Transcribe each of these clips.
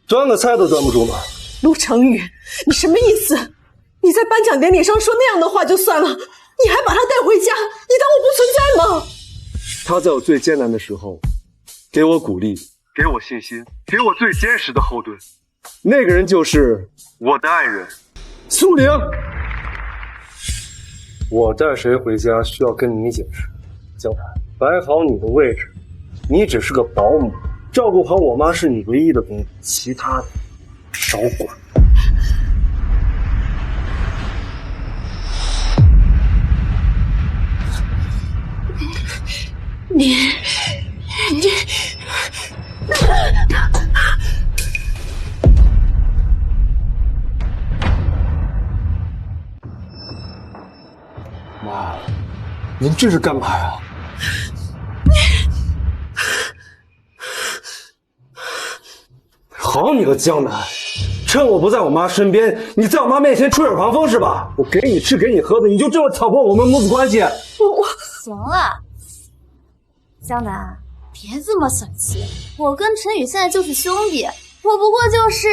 端个菜都端不住吗？陆成宇，你什么意思？你在颁奖典礼上说那样的话就算了，你还把他带回家，你当我不存在吗？他在我最艰难的时候，给我鼓励，给我信心，给我最坚实的后盾。那个人就是我的爱人，苏玲。我带谁回家需要跟你解释，江南，摆好你的位置，你只是个保姆，照顾好我妈是你唯一的功夫，其他的少管。你妈，您这是干嘛呀？好你个江南，趁我不在我妈身边，你在我妈面前吹耳旁风是吧？我给你吃给你喝的，你就这么挑拨我们母子关系？行了，江南，别这么小气。我跟陈宇现在就是兄弟，我不过就是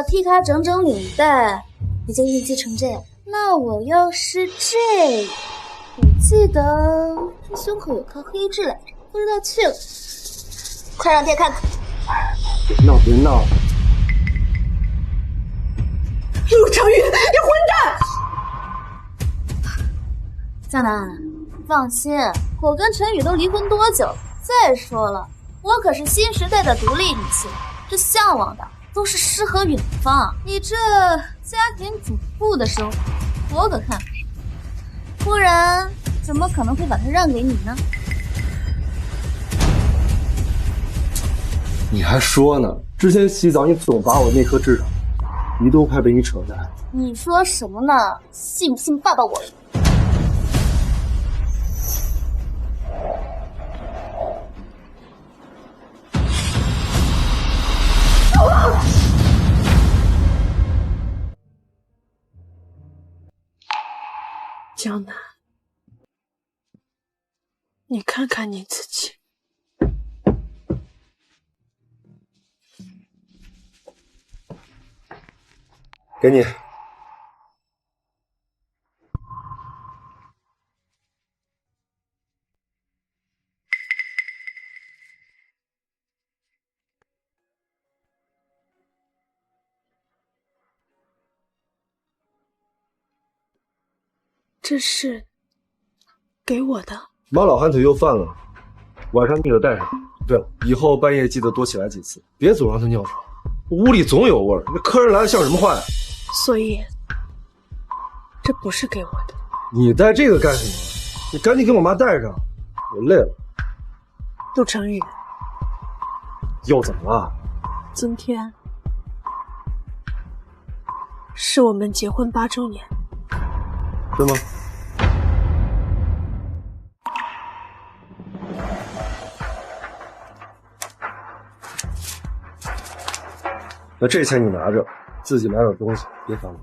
替他整整领带，你就应激成这样。那我要是这样，我记得这胸口有颗黑痣来着，不知道去了。快让爹看看。别闹别闹！陆成宇，你混蛋！江南，放心，我跟陈宇都离婚多久了？再说了，我可是新时代的独立女性，这向往的都是诗和远方。你这家庭主妇的生活，我可看不上。不然，怎么可能会把它让给你呢？你还说呢？之前洗澡你总把我那颗痣上，你都快被你扯淡。你说什么呢？信不信爸爸我？江南，你看看你自己。给你。这是给我的。妈老寒腿又犯了，晚上记得带上。对了，以后半夜记得多起来几次，别总让他尿床。屋里总有味儿，那客人来了像什么话呀？所以，这不是给我的。你带这个干什么？你赶紧给我妈带上，我累了。陆成宇，又怎么了？今天是我们结婚8周年，对吗？那这钱你拿着，自己买点东西，别烦我。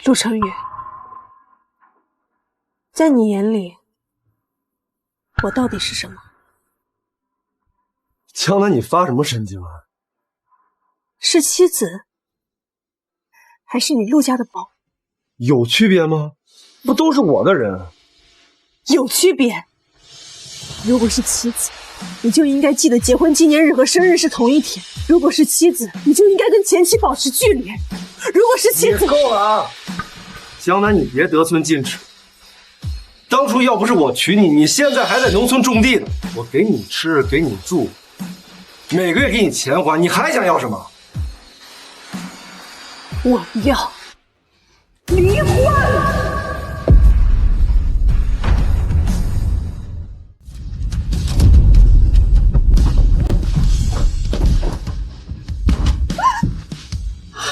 陆成宇，在你眼里，我到底是什么？江南，你发什么神经啊？是妻子，还是你陆家的宝？有区别吗？不都是我的人？有区别。如果是妻子，你就应该记得结婚纪念日和生日是同一天；如果是妻子，你就应该跟前妻保持距离；如果是妻子，够了啊！江南，你别得寸进尺。当初要不是我娶你，你现在还在农村种地呢。我给你吃，给你住，每个月给你钱花，你还想要什么？我要离婚。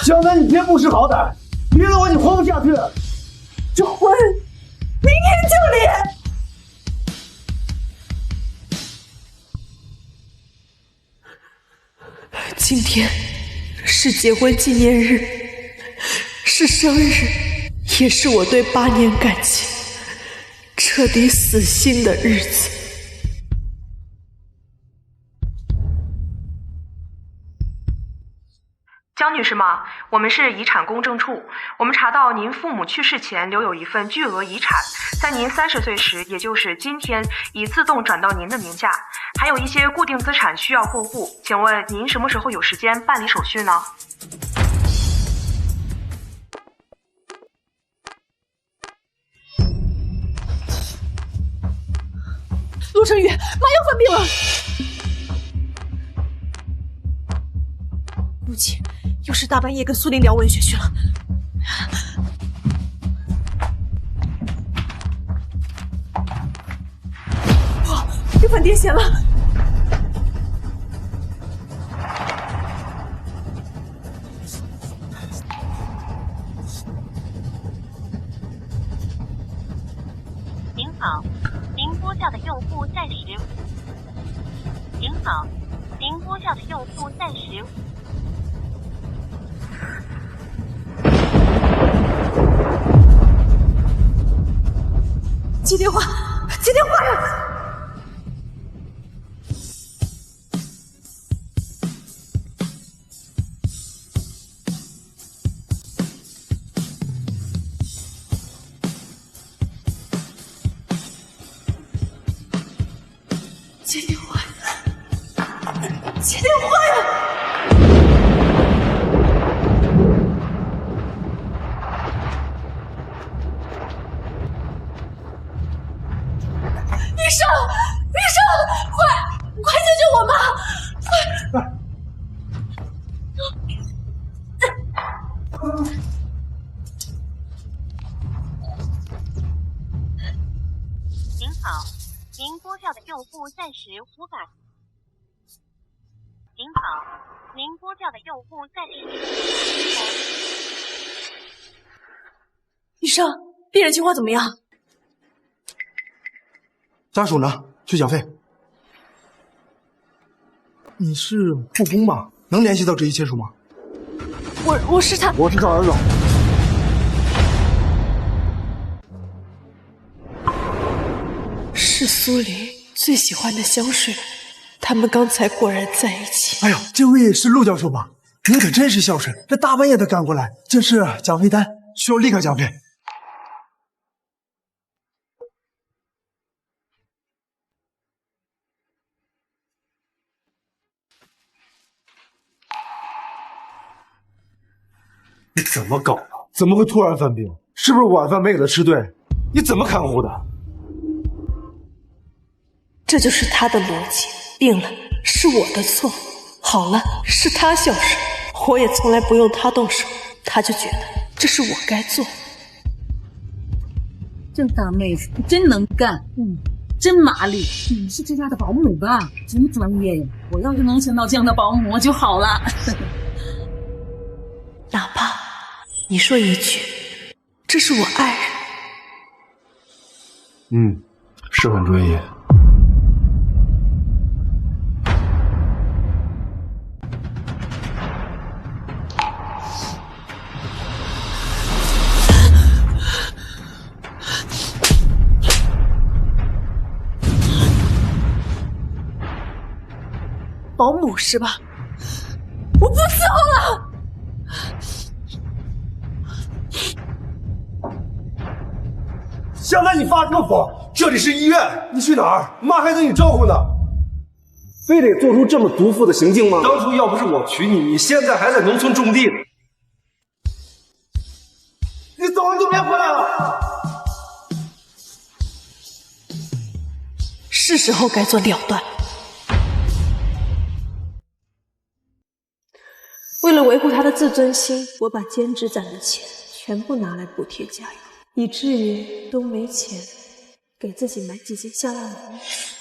江南，你别不识好歹，别的我你活不下去。这婚明天就离。今天是结婚纪念日，是生日，也是我对8年感情彻底死心的日子。江女士吗？我们是遗产公证处，我们查到您父母去世前留有一份巨额遗产，在您30岁时，也就是今天，已自动转到您的名下，还有一些固定资产需要过户，请问您什么时候有时间办理手续呢？陆成宇，妈又犯病了。不急，又是大半夜跟苏玲聊文学去了。哇，又犯癫痫了。您好，您拨叫的用户暂时。您好，您拨叫的用户暂时。接电话，接电话呀！接电话呀！接电话呀！医生，医生，快救救我妈！您好，您拨叫的用户暂时无法。您好，您拨叫的用户暂时。医生，病人情况怎么样？家属呢？去缴费。你是护工吧？能联系到这一切数吗？我是他。我是赵儿子。是苏黎最喜欢的香水，他们刚才果然在一起。哎呦，这位是陆教授吧？您可真是孝顺，这大半夜的赶过来。这是缴费单，需要立刻缴费。你怎么搞的？怎么会突然犯病？是不是晚饭没给他吃对？你怎么看护的？这就是他的逻辑。病了是我的错，好了是他孝顺，我也从来不用他动手，他就觉得这是我该做。这大妹夫真能干，真麻利。你是这家的保姆吧？真专业呀！我要是能请到这样的保姆就好了。哪怕你说一句这是我爱人，是很专业。保姆是吧？我不伺候了。湘南，你发什么疯？这里是医院，你去哪儿？妈还等你招呼呢。非得做出这么毒妇的行径吗？当初要不是我娶你，你现在还在农村种地呢。你走了就别回来了。是时候该做了断了。为了维护他的自尊心，我把兼职攒的钱全部拿来补贴家用，以至于都没钱给自己买几件下烂的衣服。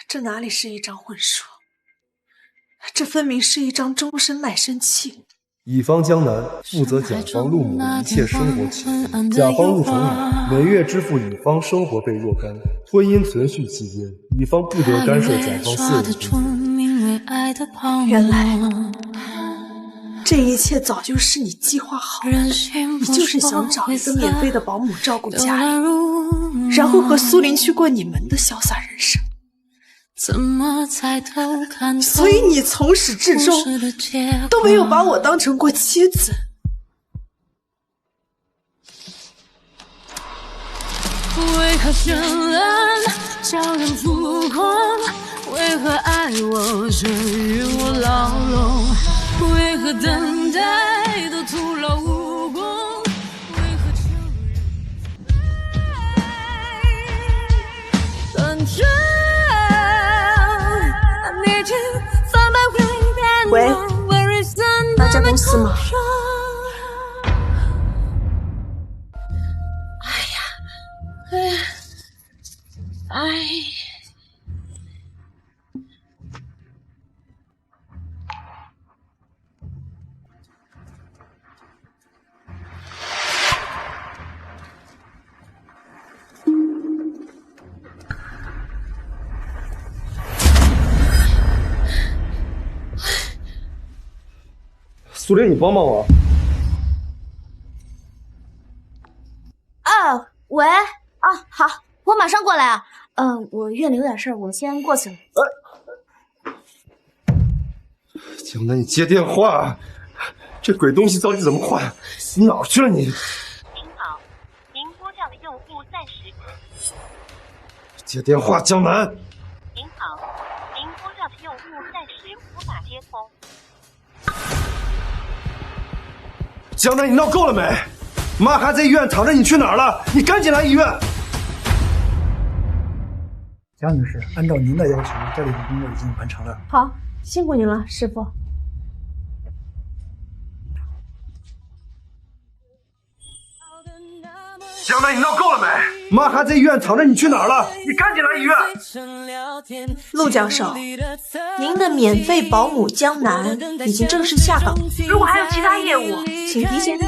这哪里是一张婚书，这分明是一张终身卖身契。乙方江南负责甲方陆某一切生活起居，甲方陆成宇每月支付乙方生活费若干。婚姻存续期间，乙方不得干涉甲方私人婚姻。原来这一切早就是你计划好的，你就是想找一个免费的保姆照顾家里，然后和苏林去过你们的潇洒人生。所以你从始至终都没有把我当成过妻子。为何绚烂叫人疯狂？为何爱我却与我牢笼？为何等待都徒劳无功？为何承认断绝？喂，那家公司吗？苏林，你帮帮我。啊，喂，啊，好，我马上过来啊。我院里有点事儿，我先过去了。江南，你接电话，这鬼东西到底怎么换？你哪儿去了你？您好，您拨叫的用户暂时。接电话，江南。您好，您拨叫的用户暂时无法接通。江南，你闹够了没？妈还在医院躺着，你去哪儿了？你赶紧来医院！江女士，按照您的要求，这里的工作已经完成了。好，辛苦您了，师傅。江南，你闹够了没？妈还在医院躺着，你去哪儿了？你赶紧来医院！陆教授，您的免费保姆江南已经正式下岗，如果还有其他业务，请提前预约。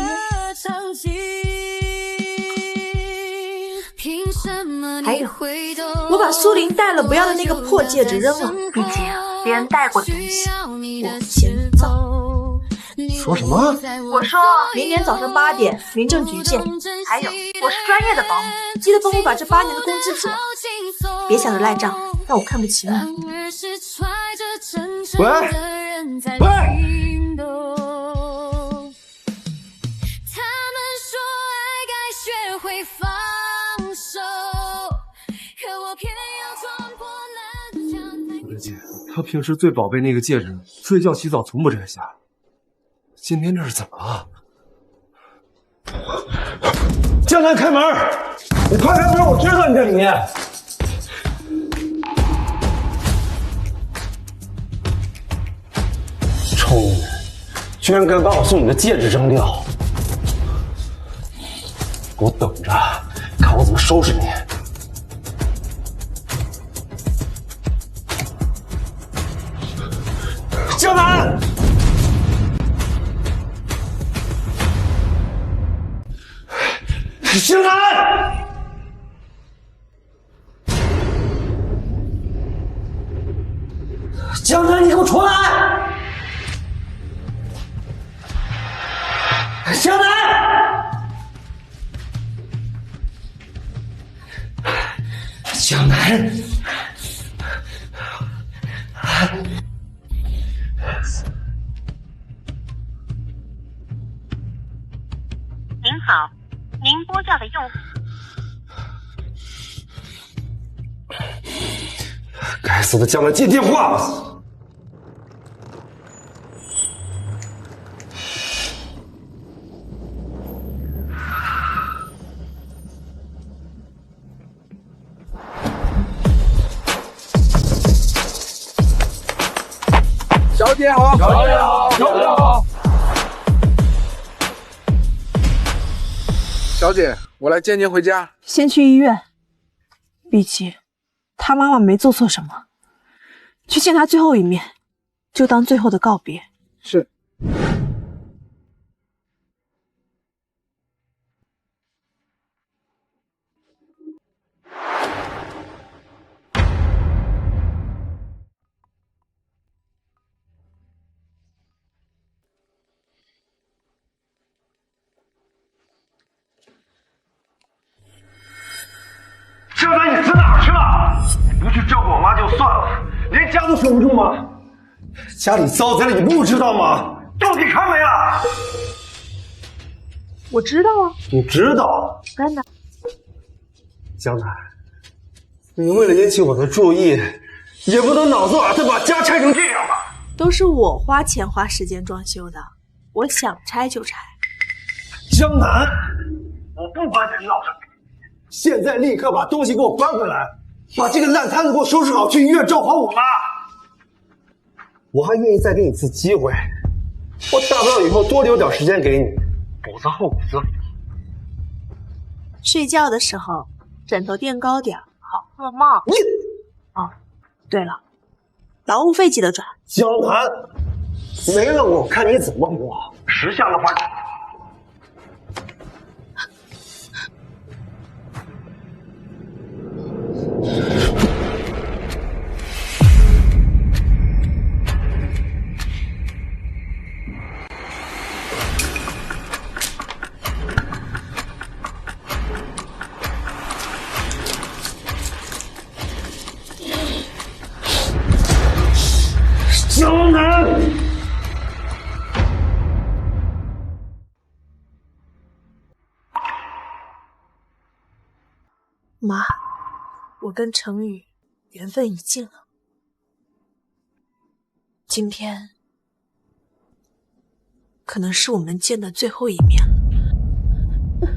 还有，我把苏林戴了不要的那个破戒指扔了，毕竟别人戴过的东西，我嫌脏。说什么？我说明年早上8点，民政局见。还有，我是专业的保姆，记得帮我把这8年的工资结了，别想着赖账，让我看不起你。喂。我的姐，她平时最宝贝那个戒指，睡觉洗澡从不摘下。今天这是怎么了？江南，开门！你快开门！我知道你在里面。臭女人，居然敢把我送你的戒指扔掉！给我等着，看我怎么收拾你！江南！江南！江南，你给我出来！江南！江南！您好，您拨叫的用户。该死的江南，接电话！小姐好，小姐好，小姐好。小姐，我来接您回家。先去医院，毕竟他妈妈没做错什么，去见他最后一面，就当最后的告别。是。守不住吗？家里遭灾了，你不知道吗？到底看没啊？我知道啊，你知道？真的。江南，你为了引起我的注意，也不能脑子瓦特把家拆成这样吧？都是我花钱花时间装修的，我想拆就拆。江南，我不管你闹什么，现在立刻把东西给我搬回来，把这个烂摊子给我收拾好，去医院照顾我妈。我还愿意再给你一次机会，我大不了以后多留点时间给你，否则后果自负。睡觉的时候枕头垫高点，好做梦。你哦，对了，劳务费记得转。江南，没了我看你怎么活。识相的话。江南，妈，我跟程宇缘分已尽了，今天可能是我们见的最后一面了。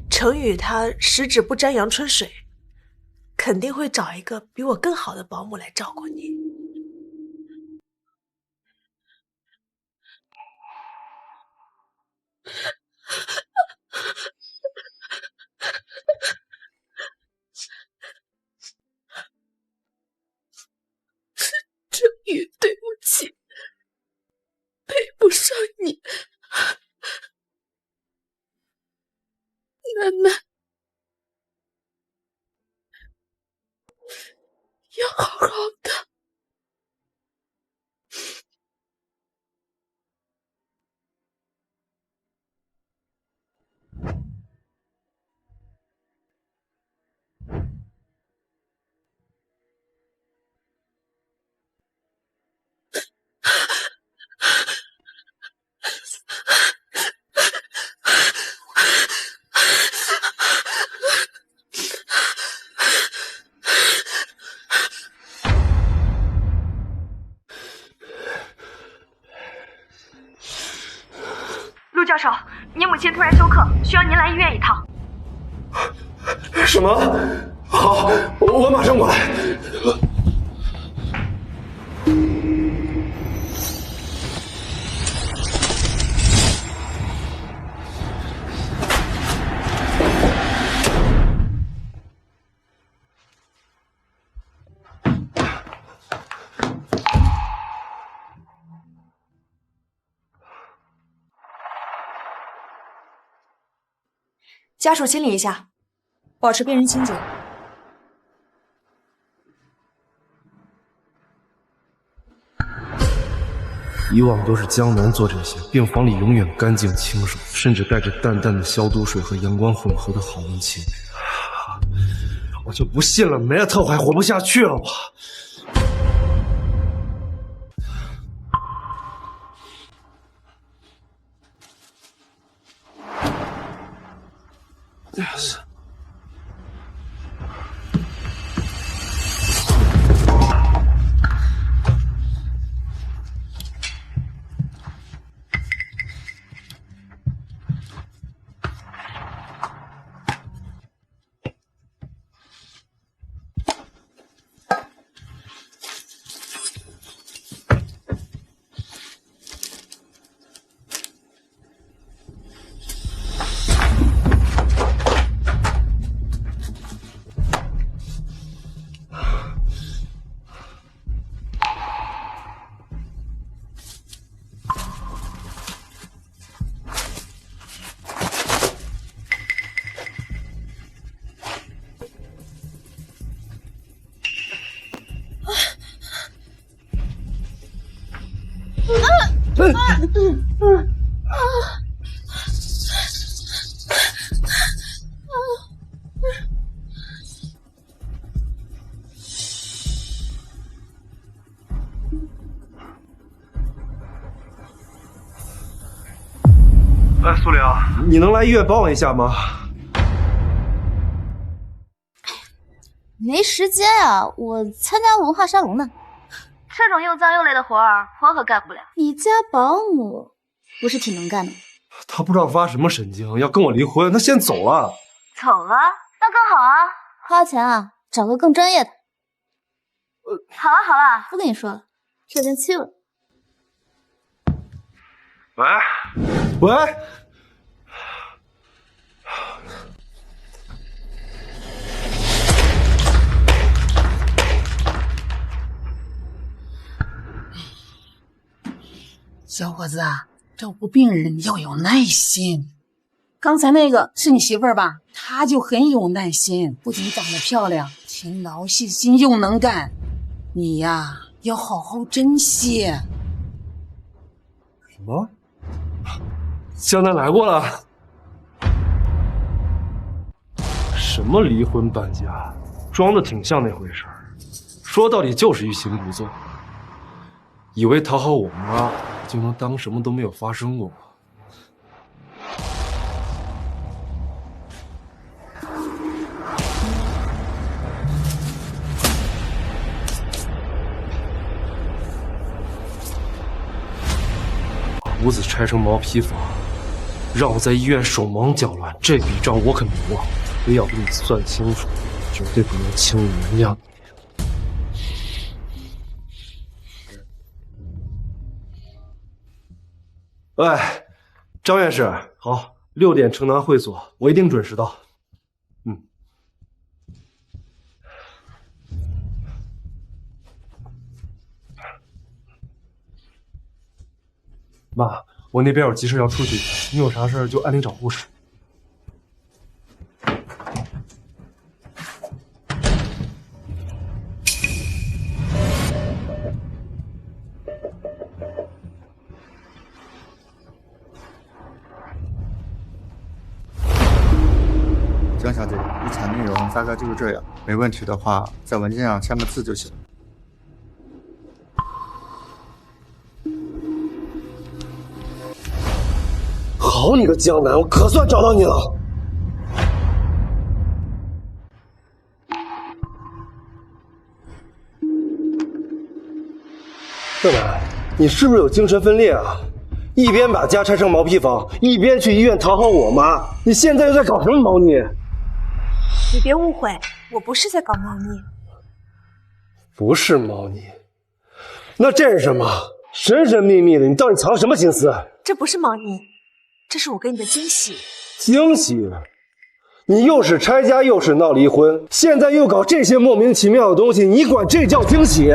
程宇他十指不沾阳春水，肯定会找一个比我更好的保姆来照顾你。程宇，对不起，配不上你。楠楠，要好好的。陆教授，您母亲突然休克，需要您来医院一趟。什么？好，我马上过来。家属清理一下，保持病人清洁。以往都是江南做这些，病房里永远干净清爽，甚至带着淡淡的消毒水和阳光混合的好运气。我就不信了，没了特还活不下去了吧？哎，苏玲，你能来医院帮我一下吗？没时间啊，我参加文化沙龙呢。这种又脏又累的活儿，我可干不了。你家保姆不是挺能干的吗？他不知道发什么神经，要跟我离婚，他先走了。走了，那更好啊。花钱啊，找个更专业的。好了好了，不跟你说了，这先去了。喂，喂。小伙子啊，照顾病人要有耐心。刚才那个是你媳妇儿吧？她就很有耐心，不仅长得漂亮，勤劳细心又能干。你呀，要好好珍惜。什么？江南来过了？什么离婚搬家，装的挺像那回事儿，说到底就是欲擒故纵，以为讨好我妈就能当什么都没有发生过。把屋子拆成毛坯房，让我在医院手忙脚乱，这笔账我可没忘，非要跟你算清楚，绝对不能轻易原谅你。喂，张院士，好，6点城南会所，我一定准时到。妈，我那边有急事要出去，你有啥事就按铃找护士。江小姐，遗产内容大概就是这样，没问题的话，在文件上签个字就行。好你个江南，我可算找到你了！江南，你是不是有精神分裂啊？一边把家拆成毛坯房，一边去医院讨好我妈，你现在又在搞什么猫腻？你别误会，我不是在搞猫腻。不是猫腻，那这是什么？神神秘秘的，你到底藏什么心思？这不是猫腻，这是我给你的惊喜。惊喜？你又是拆家又是闹离婚，现在又搞这些莫名其妙的东西，你管这叫惊喜？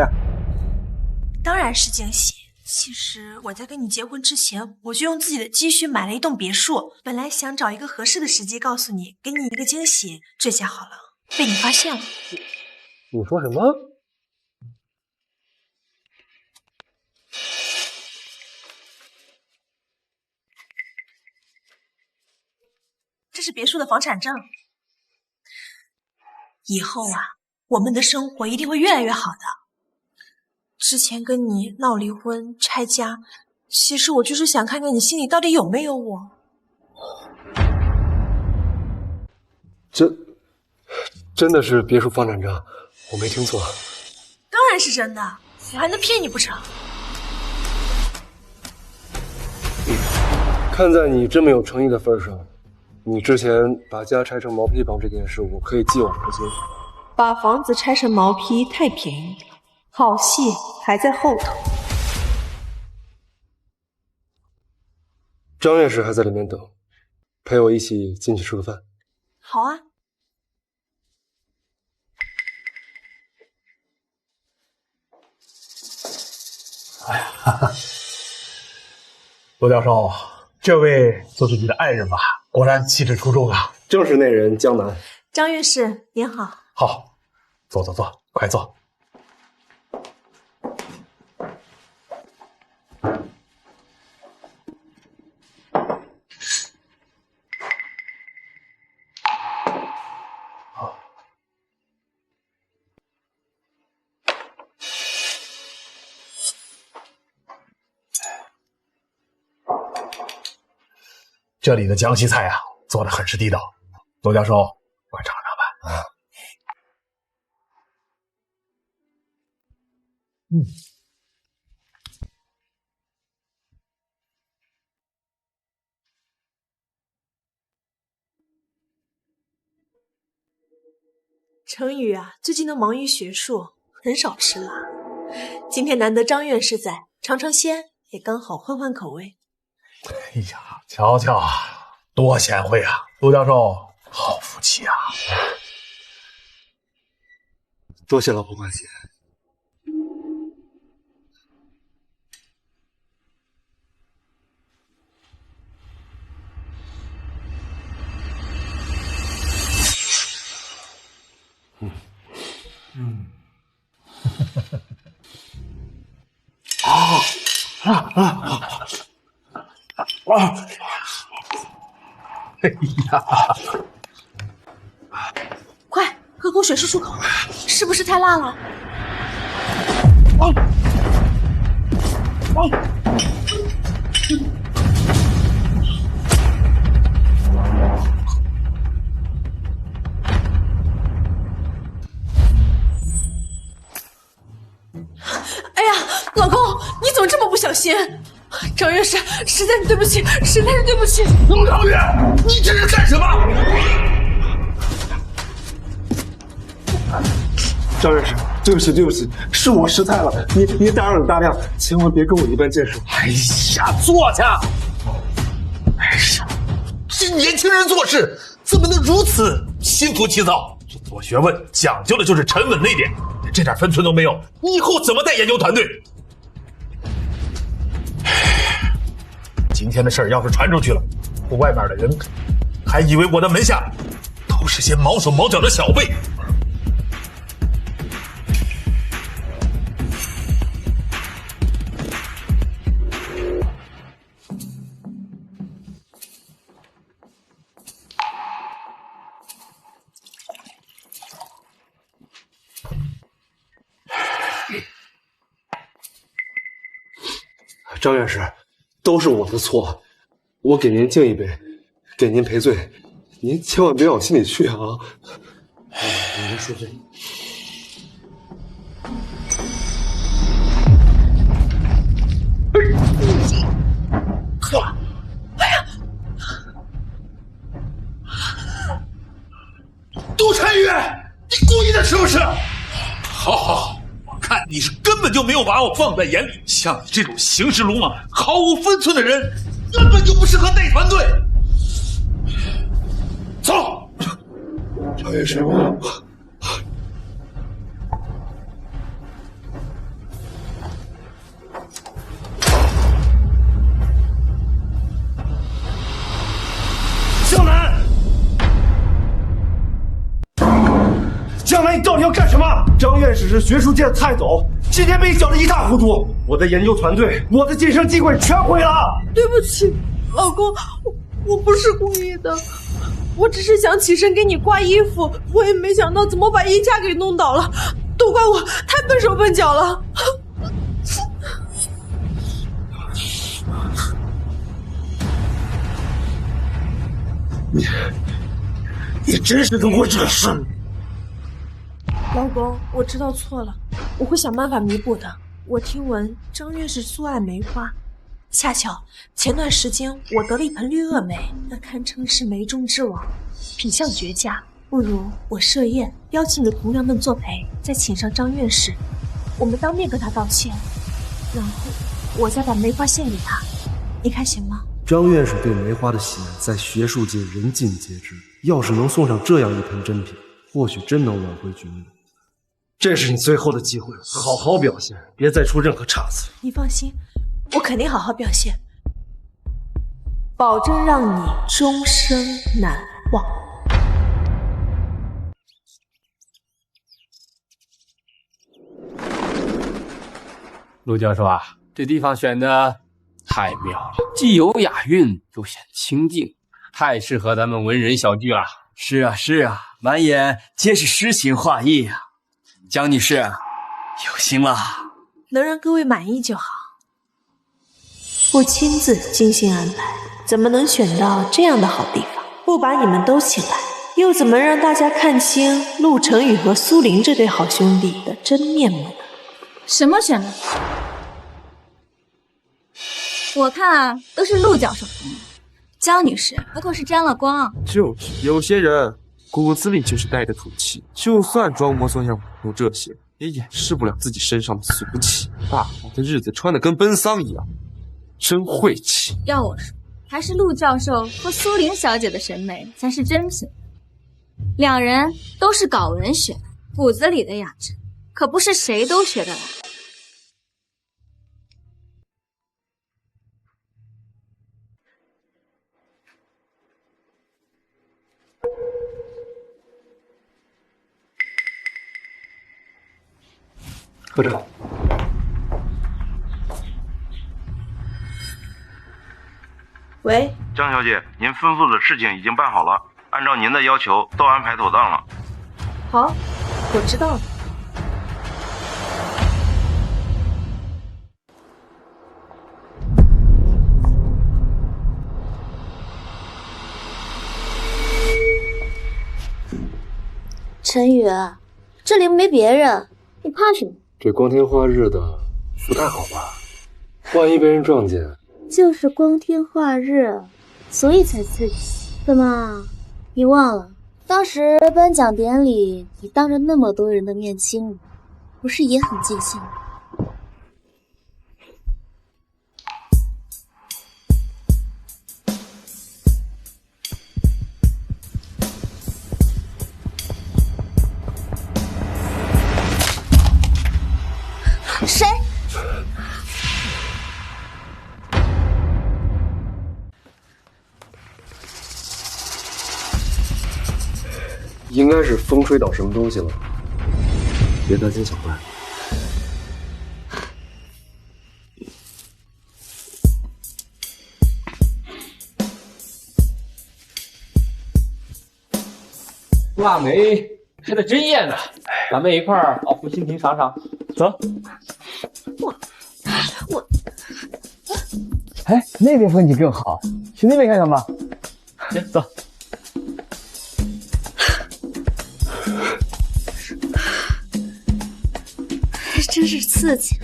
当然是惊喜。其实我在跟你结婚之前，我就用自己的积蓄买了一栋别墅，本来想找一个合适的时机告诉你，给你一个惊喜。这下好了，被你发现了。你说什么？这是别墅的房产证。以后啊，我们的生活一定会越来越好的。之前跟你闹离婚、拆家，其实我就是想看看你心里到底有没有我。真的是别墅房产证，我没听错。当然是真的，我还能骗你不成？看在你这么有诚意的份上，你之前把家拆成毛坯房这件事，我可以既往不咎。把房子拆成毛坯太便宜，好戏还在后头。张院士还在里面等，陪我一起进去吃个饭。好啊。哎呀，哈哈，罗教授，这位就是你的爱人吧？果然气质出众啊！正是那人江南。张院士您好。好，坐坐坐，快坐。这里的江西菜啊，做的很是地道。罗教授，我尝尝吧。程宇啊，最近都忙于学术，很少吃辣。今天难得张院士在，尝尝鲜也刚好换换口味。哎呀，瞧瞧，多贤惠啊！罗教授，好福气啊！多谢老婆关心。哎呀，快喝口水漱漱口，是不是太辣了？哎呀，老公，你怎么这么不小心？张院士，实在是对不起，实在是对不起。陆长远，你这是干什么？张院士，对不起，对不起，是我失态了，你大人有大量，千万别跟我一般见识。哎呀，坐下。哎呀，这年轻人做事怎么能如此心浮气躁？这做学问讲究的就是沉稳内敛，这点分寸都没有，你以后怎么带研究团队？今天的事儿要是传出去了，外面的人还以为我的门下都是些毛手毛脚的小辈。张院士，都是我的错，我给您敬一杯，给您赔罪，您千万别往心里去啊！您恕罪。哎呀！杜晨宇，你故意的是不是？好好好，我看你是根本就没有把我放在眼里。像你这种行事鲁莽、毫无分寸的人，根本就不适合带团队。走，张院士，江南，江南，你到底要干什么？张院士是学术界的泰斗，今天被你搅得一塌糊涂，我的研究团队，我的晋升机会全毁了。对不起，老公，我不是故意的，我只是想起身给你挂衣服，我也没想到怎么把衣架给弄倒了，都怪我太笨手笨脚了。你真是个会惹事。老公，我知道错了，我会想办法弥补的。我听闻张院士素爱梅花，恰巧前段时间我得了一盆绿萼梅，那堪称是梅中之王，品相绝佳。不如我设宴，邀请你的同僚们作陪，再请上张院士，我们当面跟他道歉，然后我再把梅花献给他，你看行吗？张院士对梅花的喜爱在学术界人尽皆知，要是能送上这样一盆珍品，或许真能挽回局面。这是你最后的机会，好好表现，别再出任何差错。你放心，我肯定好好表现，保证让你终生难忘。陆教授啊，这地方选的太妙了，既有雅韵，又显清静，太适合咱们文人小聚了。是啊，是啊，满眼皆是诗情画意啊。江女士，有心了，能让各位满意就好。不亲自精心安排，怎么能选到这样的好地方？不把你们都请来，又怎么让大家看清陆成宇和苏玲这对好兄弟的真面目呢？什么选的？我看啊，都是陆教授。江女士不过是沾了光。就是有些人骨子里就是带着土气，就算装模作样有这些，也掩饰不了自己身上的俗气。大好的日子穿得跟奔丧一样，真晦气。要我说，还是陆教授和苏玲小姐的审美才是真品。两人都是搞文学的，骨子里的雅致可不是谁都学得来。科长，喂，江小姐，您吩咐的事情已经办好了，按照您的要求都安排妥当了。好，我知道了。陈宇，这里没别人，你怕什么？这光天化日的不太好吧？万一被人撞见。就是光天化日，所以才刺激。怎么，你忘了当时颁奖典礼，你当着那么多人的面亲我，不是也很尽兴吗？谁？应该是风吹倒什么东西了，别担心小白。腊梅开的真艳呐，咱们一块儿熬服心情尝尝。走。哎，那边风景更好，去那边看看吧。行，走。真是刺激。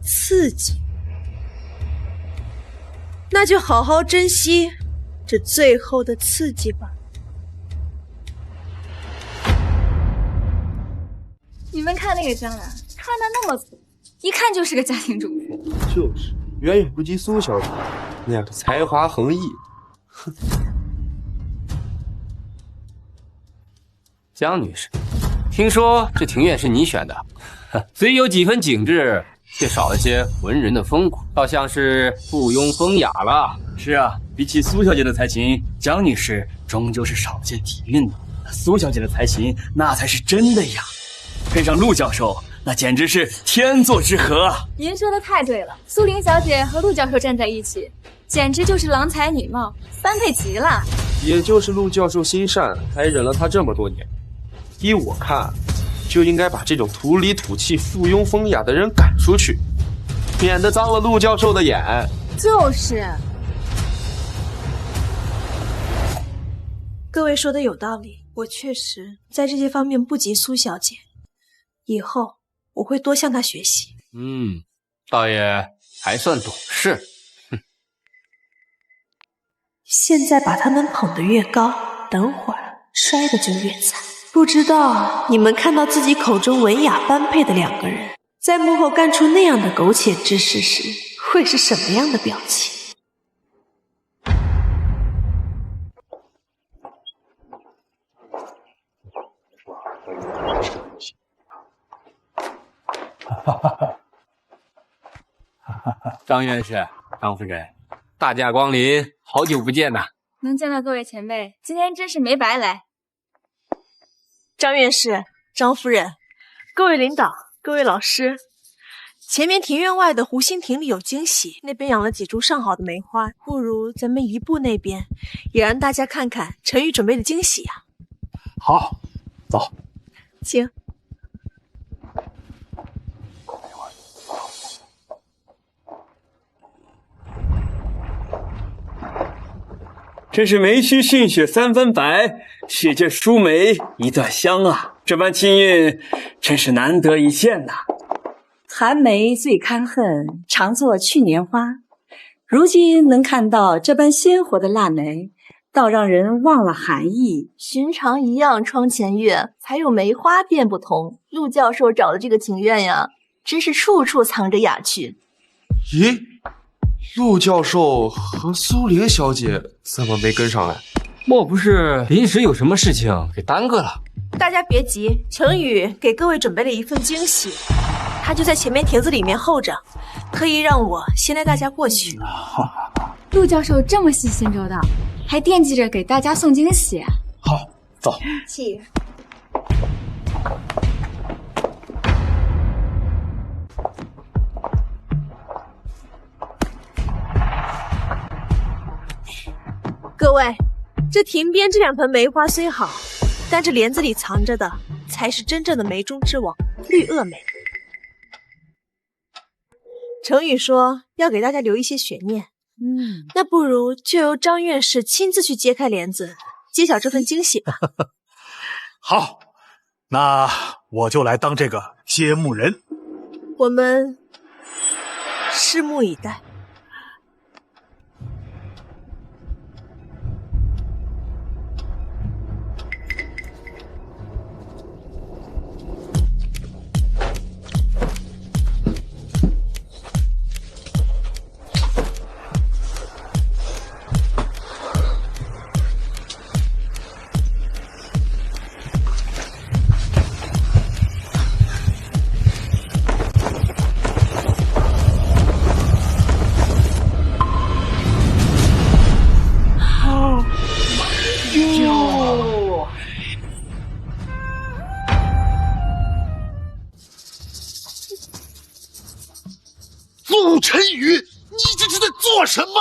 刺激，那就好好珍惜这最后的刺激吧。你们看那个江南，穿的那么土，一看就是个家庭主妇。就是，远远不及苏小姐那样的才华横溢。哼。江女士，听说这庭院是你选的，虽有几分景致，却少了些文人的风骨，倒像是附庸风雅了。是啊，比起苏小姐的才情，江女士终究是少见底蕴的。苏小姐的才情那才是真的呀，配上陆教授，那简直是天作之合啊！您说的太对了，苏玲小姐和陆教授站在一起，简直就是郎才女貌，般配极了。也就是陆教授心善，才忍了他这么多年。依我看，就应该把这种土里土气、附庸风雅的人赶出去，免得脏了陆教授的眼。就是。各位说的有道理，我确实在这些方面不及苏小姐，以后我会多向她学习。倒也还算懂事。现在把他们捧得越高，等会儿摔的就越惨。不知道你们看到自己口中文雅般配的两个人，在幕后干出那样的苟且之事时，会是什么样的表情？张院士、张夫人，大驾光临，好久不见呐！能见到各位前辈，今天真是没白来。张院士、张夫人，各位领导、各位老师，前面庭院外的湖心亭里有惊喜，那边养了几株上好的梅花，不如咱们移步那边，也让大家看看陈宇准备的惊喜呀。好，走，请。真是梅须逊雪三分白，雪见疏梅一段香啊！这般清韵，真是难得一见呐。寒梅最堪恨，常作去年花。如今能看到这般鲜活的腊梅，倒让人忘了寒意。寻常一样窗前月，才有梅花便不同。陆教授找的这个庭院呀，真是处处藏着雅趣。咦，陆教授和苏玲小姐怎么没跟上来？莫不是临时有什么事情给耽搁了？大家别急，程宇给各位准备了一份惊喜，他就在前面亭子里面候着，特意让我先带大家过去。陆教授这么细心周到，还惦记着给大家送惊喜。好，走。起。各位，这亭边这两盆梅花虽好，但这帘子里藏着的才是真正的梅中之王——绿萼梅。程宇说要给大家留一些悬念，那不如就由张院士亲自去揭开帘子，揭晓这份惊喜吧。好，那我就来当这个揭幕人。我们拭目以待。陆晨宇，你这是在做什么？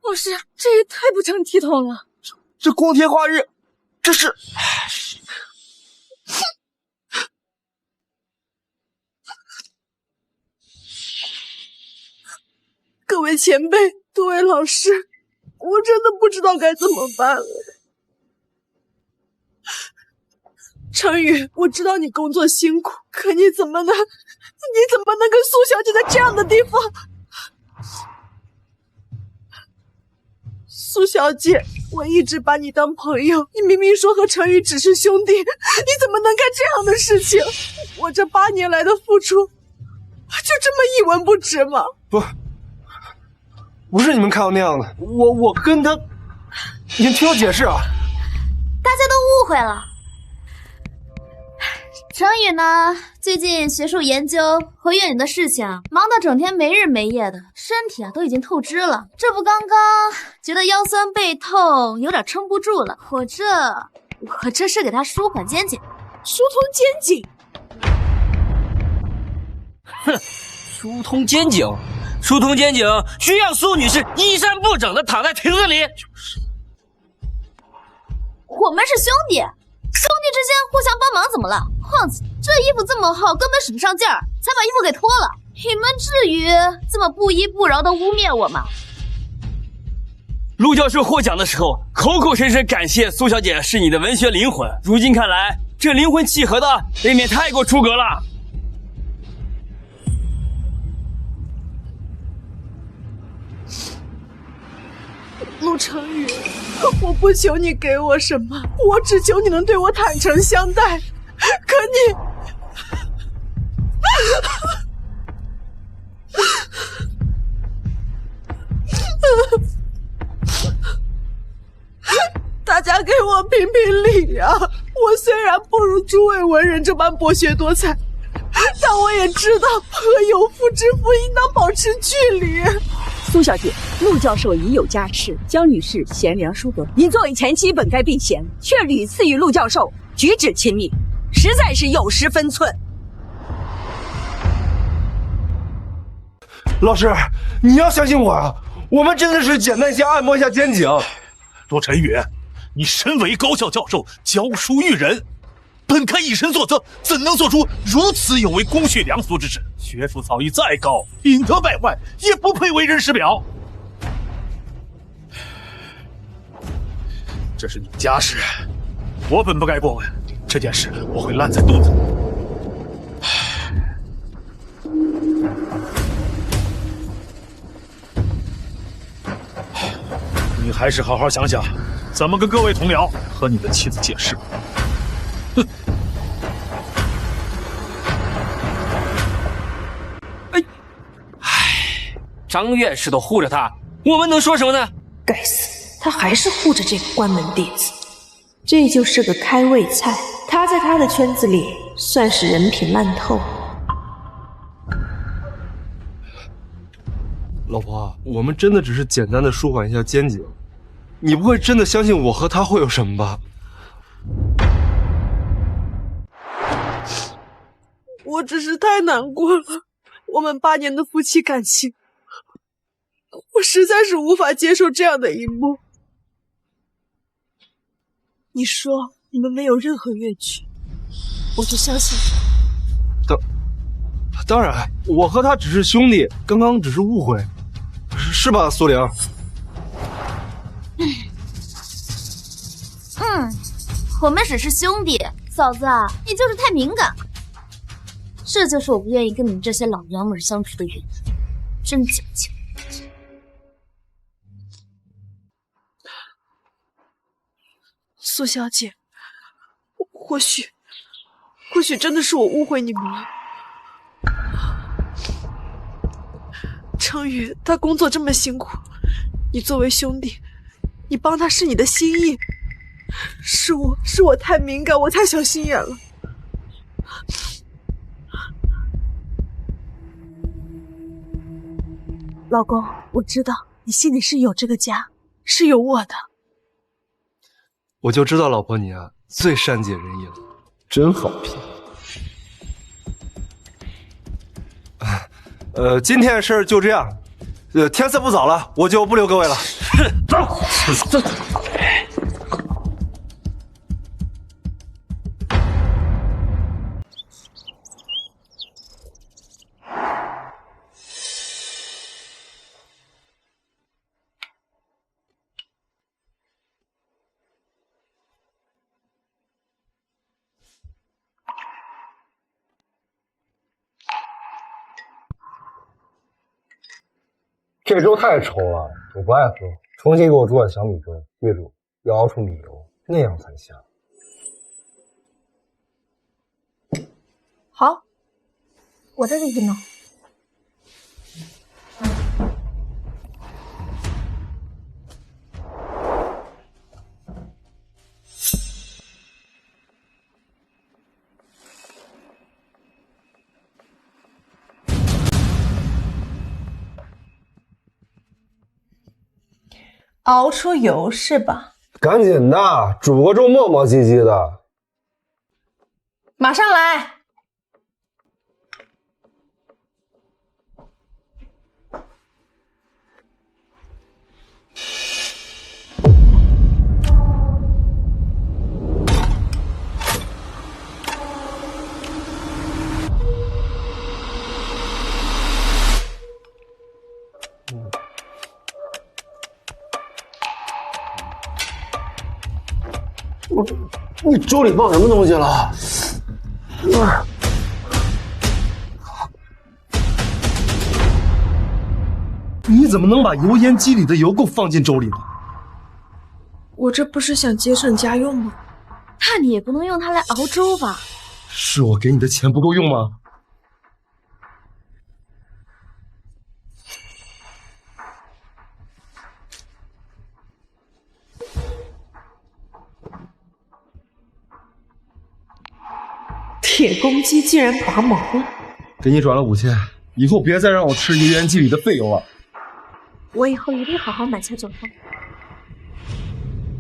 老师，这也太不成体统了。这光天化日，这是……各位前辈，各位老师，我真的不知道该怎么办了。程宇，我知道你工作辛苦，可你怎么能跟苏小姐在这样的地方？苏小姐，我一直把你当朋友，你明明说和程宇只是兄弟，你怎么能干这样的事情？我这8年来的付出，就这么一文不值吗？不是你们看到那样的，我跟他，你听我解释啊！大家都误会了。程宇呢，最近学术研究和院里的事情忙得整天没日没夜的，身体都已经透支了。这不刚刚觉得腰酸背痛，有点撑不住了。我这是给他舒缓肩颈，疏通肩颈。哼，疏通肩颈。疏通肩颈需要苏女士衣衫不整的躺在亭子里。我们是兄弟，兄弟之间互相帮忙怎么了？况且这衣服这么厚，根本使不上劲儿，才把衣服给脱了。你们至于这么不依不饶的污蔑我吗？陆教授获奖的时候，口口声声感谢苏小姐是你的文学灵魂，如今看来，这灵魂契合的未免太过出格了。陆程宇，我不求你给我什么，我只求你能对我坦诚相待。可你，大家给我评评理啊！我虽然不如诸位文人这般博学多才，但我也知道和有妇之夫应当保持距离。苏小姐，陆教授已有家室，江女士贤良淑德，你作为前妻本该避嫌，却屡次与陆教授举止亲密，实在是有失分寸。老师，你要相信我啊！我们真的是简单一下按摩一下肩颈。罗晨宇，你身为高校教授，教书育人，本该以身作则，怎能做出如此有违公序良俗之事？学府造诣再高，品德败坏，也不配为人师表。这是你家事，我本不该过问。这件事我会烂在肚子里。你还是好好想想，怎么跟各位同僚和你的妻子解释。哼！张院士都护着他，我们能说什么呢？该死，他还是护着这个关门弟子，这就是个开胃菜。他在他的圈子里算是人品烂透。老婆，我们真的只是简单的舒缓一下肩颈，你不会真的相信我和他会有什么吧？我只是太难过了，我们8年的夫妻感情，我实在是无法接受这样的一幕。你说你们没有任何怨曲，我就相信你。当然，我和他只是兄弟，刚刚只是误会，是吧，苏玲？我们只是兄弟，嫂子啊，你就是太敏感。这就是我不愿意跟你们这些老娘们相处的原因，真矫情。苏小姐，或许真的是我误会你们了。程宇他工作这么辛苦，你作为兄弟，你帮他是你的心意。是我太敏感，我太小心眼了。老公，我知道你心里是有这个家，是有我的。我就知道老婆你啊，最善解人意了，真好骗。今天的事就这样。天色不早了，我就不留各位了。走。这粥太稠了，我不爱喝。重新给我煮碗小米粥，记住要熬出米油，那样才香。好，我在这边呢。熬出油是吧？赶紧的，煮个粥磨磨唧唧的。马上来。你粥里放什么东西了？你怎么能把油烟机里的油垢放进粥里呢？我这不是想节省家用吗？那你也不能用它来熬粥吧？是我给你的钱不够用吗？铁公鸡竟然拔毛了！给你转了5000，以后别再让我吃油烟机里的废油了。我以后一定好好买下酒庄。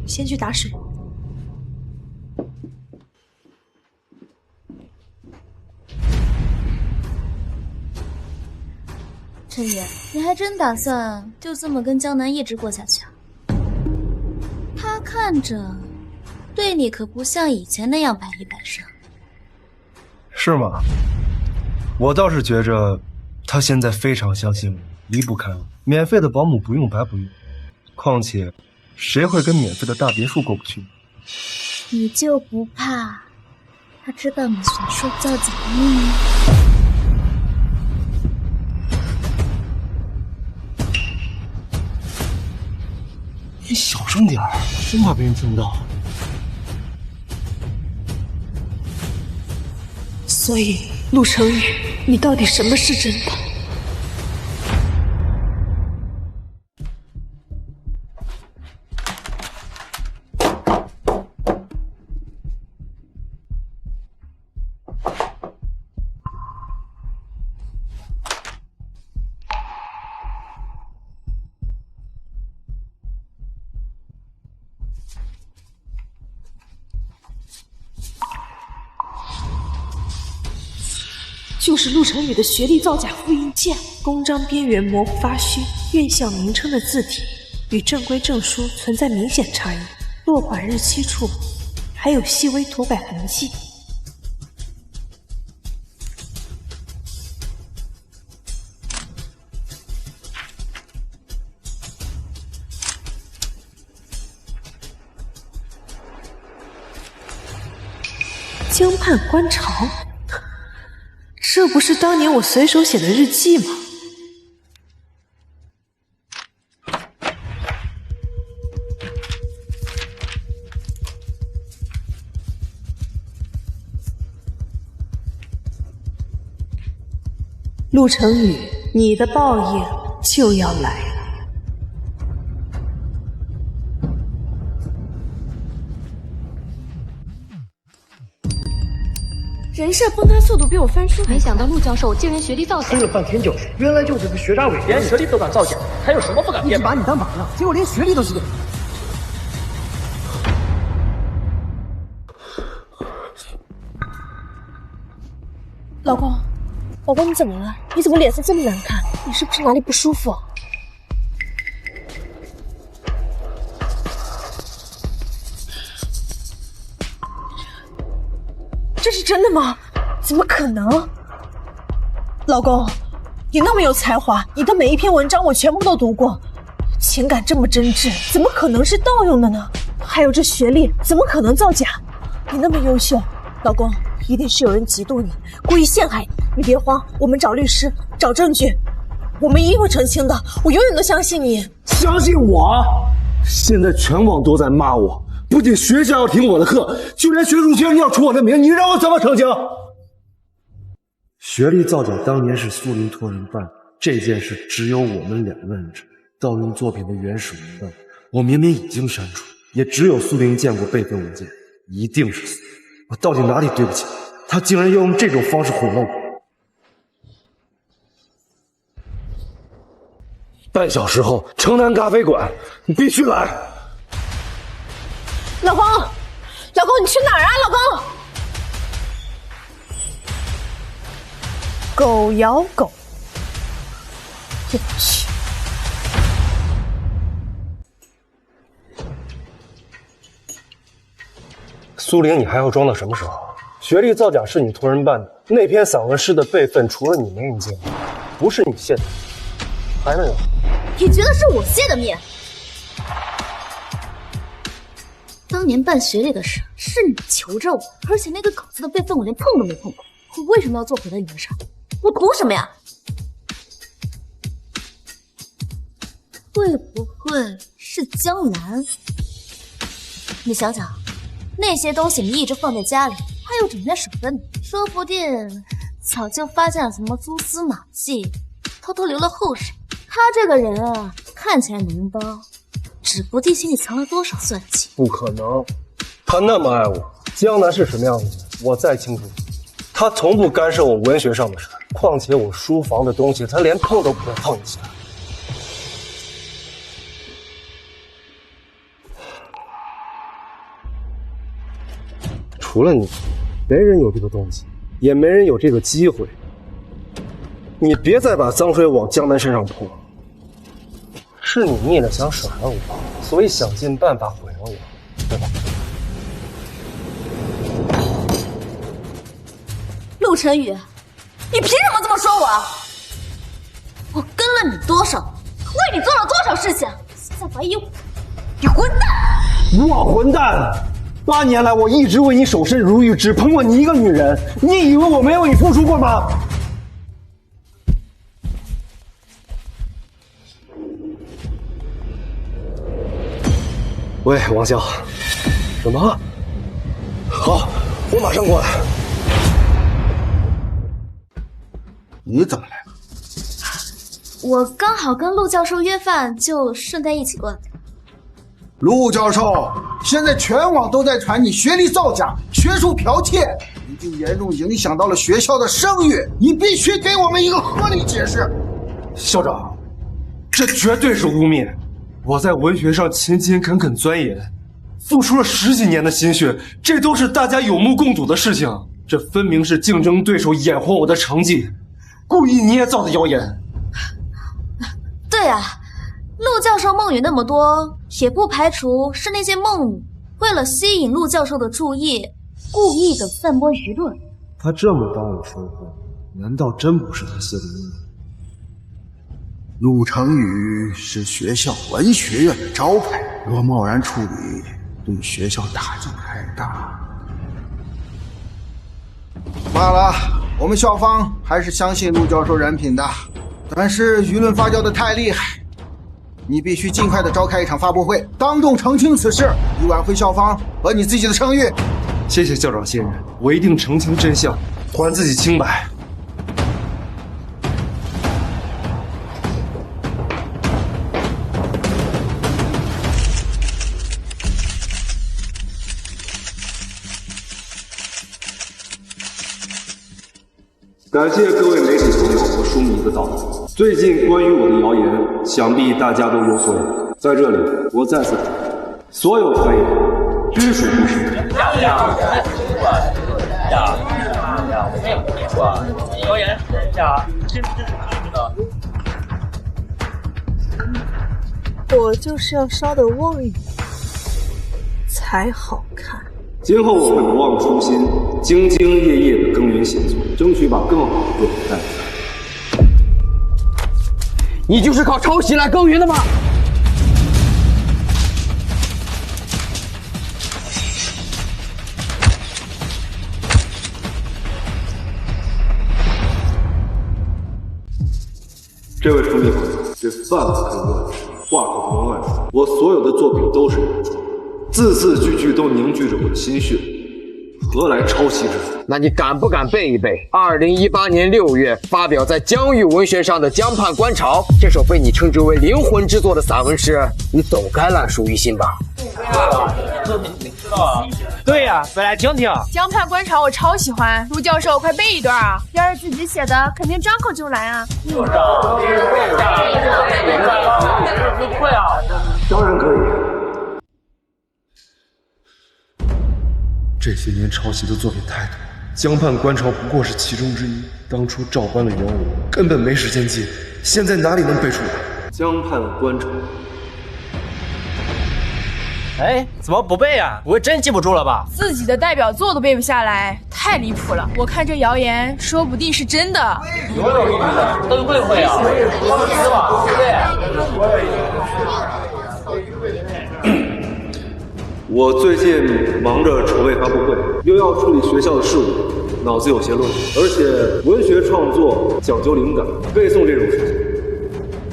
先去打水。陈宇，你还真打算就这么跟江南一直过下去啊？他看着对你可不像以前那样百依百顺。是吗？我倒是觉着他现在非常相信我，离不开我。免费的保姆不用白不用，况且谁会跟免费的大别墅过不去？你就不怕他知道你玄术造假的秘密？你小声点儿，生怕被人听到。所以，陆成宇，你到底什么是真的？就是陆成宇的学历造假复印件，公章边缘模糊发虚，院校名称的字体与正规证书存在明显差异，落款日期处还有细微涂改痕迹。江畔观潮，这不是当年我随手写的日记吗？陆成宇，你的报应就要来了。人设崩塌速度比我翻书，没想到陆教授竟然学历造假。听了半天教训，原来就是个学渣伪装，连学历都敢造假，还有什么不敢变？把你当榜样，结果连学历都是个。老公，老公，你怎么了？你怎么脸色这么难看？你是不是哪里不舒服？这是真的吗？怎么可能？老公，你那么有才华，你的每一篇文章我全部都读过，情感这么真挚，怎么可能是盗用的呢？还有这学历，怎么可能造假？你那么优秀，老公，一定是有人嫉妒你，故意陷害你。你别慌，我们找律师，找证据，我们一定会澄清的。我永远都相信你。相信我？现在全网都在骂我。不仅学校要听我的课，就连学术圈要出我的名，你让我怎么澄清？学历造假当年是苏林托人办，这件事只有我们俩问着。盗用作品的原始文档，我明明已经删除，也只有苏林见过备份文件，一定是苏林。我到底哪里对不起他？他竟然要用这种方式毁了我。半小时后，城南咖啡馆，你必须来。老公，老公，你去哪儿啊？老公，狗咬狗，我去。苏玲，你还要装到什么时候？学历造假是你托人办的，那篇散文诗的备份除了你没人见过，不是你泄的，还能有？你觉得是我泄的密？当年办学历的事是你求着我，而且那个稿子的备份我连碰都没碰过，我为什么要做毁了你的事？我图什么呀？会不会是江南？你想想，那些东西你一直放在家里，他又整天守着你，说不定早就发现了什么蛛丝马迹，偷偷留了后手。他这个人啊，看起来脓包，指不定心里藏了多少算计。不可能，他那么爱我，江南是什么样子的，我再清楚。他从不干涉我文学上的事，况且我书房的东西，他连碰都不会碰一下。除了你，没人有这个动机，也没人有这个机会。你别再把脏水往江南身上泼。是你腻了想甩了我，所以想尽办法毁了我，对吧？陆晨宇，你凭什么这么说我？我跟了你多少，为你做了多少事情，现在怀疑我，你混蛋！我混蛋！8年来，我一直为你守身如玉，只捧过你一个女人。你以为我没有为你付出过吗？喂，王潇，什么？好，我马上过来。你怎么来了？我刚好跟陆教授约饭，就顺带一起过来。陆教授，现在全网都在传你学历造假、学术剽窃，已经严重影响到了学校的声誉，你必须给我们一个合理解释。校长，这绝对是污蔑。我在文学上勤勤恳恳钻研，付出了10几年的心血，这都是大家有目共睹的事情。这分明是竞争对手眼红我的成绩，故意捏造的谣言。对啊，陆教授梦语那么多，也不排除是那些梦女为了吸引陆教授的注意，故意的散播舆论。他这么帮我说话，难道真不是他泄的密？陆成宇是学校文学院的招牌，若贸然处理，对学校打击太大。罢了，我们校方还是相信陆教授人品的，但是舆论发酵的太厉害，你必须尽快的召开一场发布会，当众澄清此事，以挽回校方和你自己的声誉。谢谢校长信任，我一定澄清真相，还自己清白。感谢各位媒体朋友和书迷的到来。最近关于我的谣言，想必大家都有所耳。在这里，我再次所有传言均属不实。谣言假，真不真实的？我就是要烧得旺一点才好看。今后我会不忘初心，兢兢业业的耕耘写作，争取把更好的作品带来。你就是靠抄袭来耕耘的吗？这位书迷朋友，这饭不可以乱吃，话可不能乱说。我所有的作品都是原创，字字句句都凝聚着我的心血，何来抄袭之罪？那你敢不敢背一背2018年6月发表在疆域文学上的《江畔观潮》这首被你称之为灵魂之作的散文诗？你总该烂熟于心吧？作品你知道啊？对呀，再来听听。《江畔观潮》我超喜欢，陆教授快背一段啊！要是自己写的，肯定张口就来啊。会啊，当然可以。这些年抄袭的作品太多，《江畔观潮》不过是其中之一。当初照搬了原文，根本没时间记，现在哪里能背出来？江畔观潮。哎，怎么不背啊？不会真记不住了吧？自己的代表作都背不下来，太离谱了！我看这谣言说不定是真的。都会啊，是吧？对。我最近忙着筹备发布会，又要处理学校的事务，脑子有些乱。而且文学创作讲究灵感，背诵这种事情，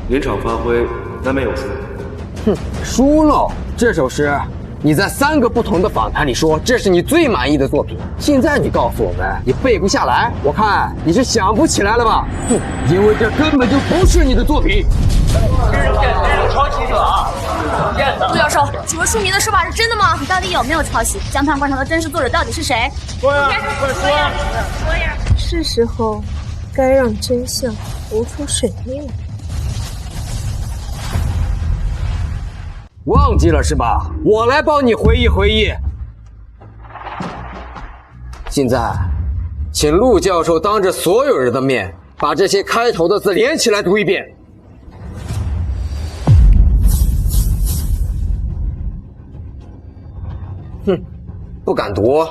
临场发挥难免有疏漏。哼，疏漏。这首诗，你在3个不同的访谈里说这是你最满意的作品，现在你告诉我们你背不下来，我看你是想不起来了吧？哼，因为这根本就不是你的作品。这是抄袭者啊！陆教授，请问书迷的说法是真的吗？你到底有没有抄袭？《江畔观潮》的真实作者到底是谁？说呀！是时候该让真相浮出水面了。忘记了是吧？我来帮你回忆回忆。现在，请陆教授当着所有人的面，把这些开头的字连起来读一遍。哼，不敢读。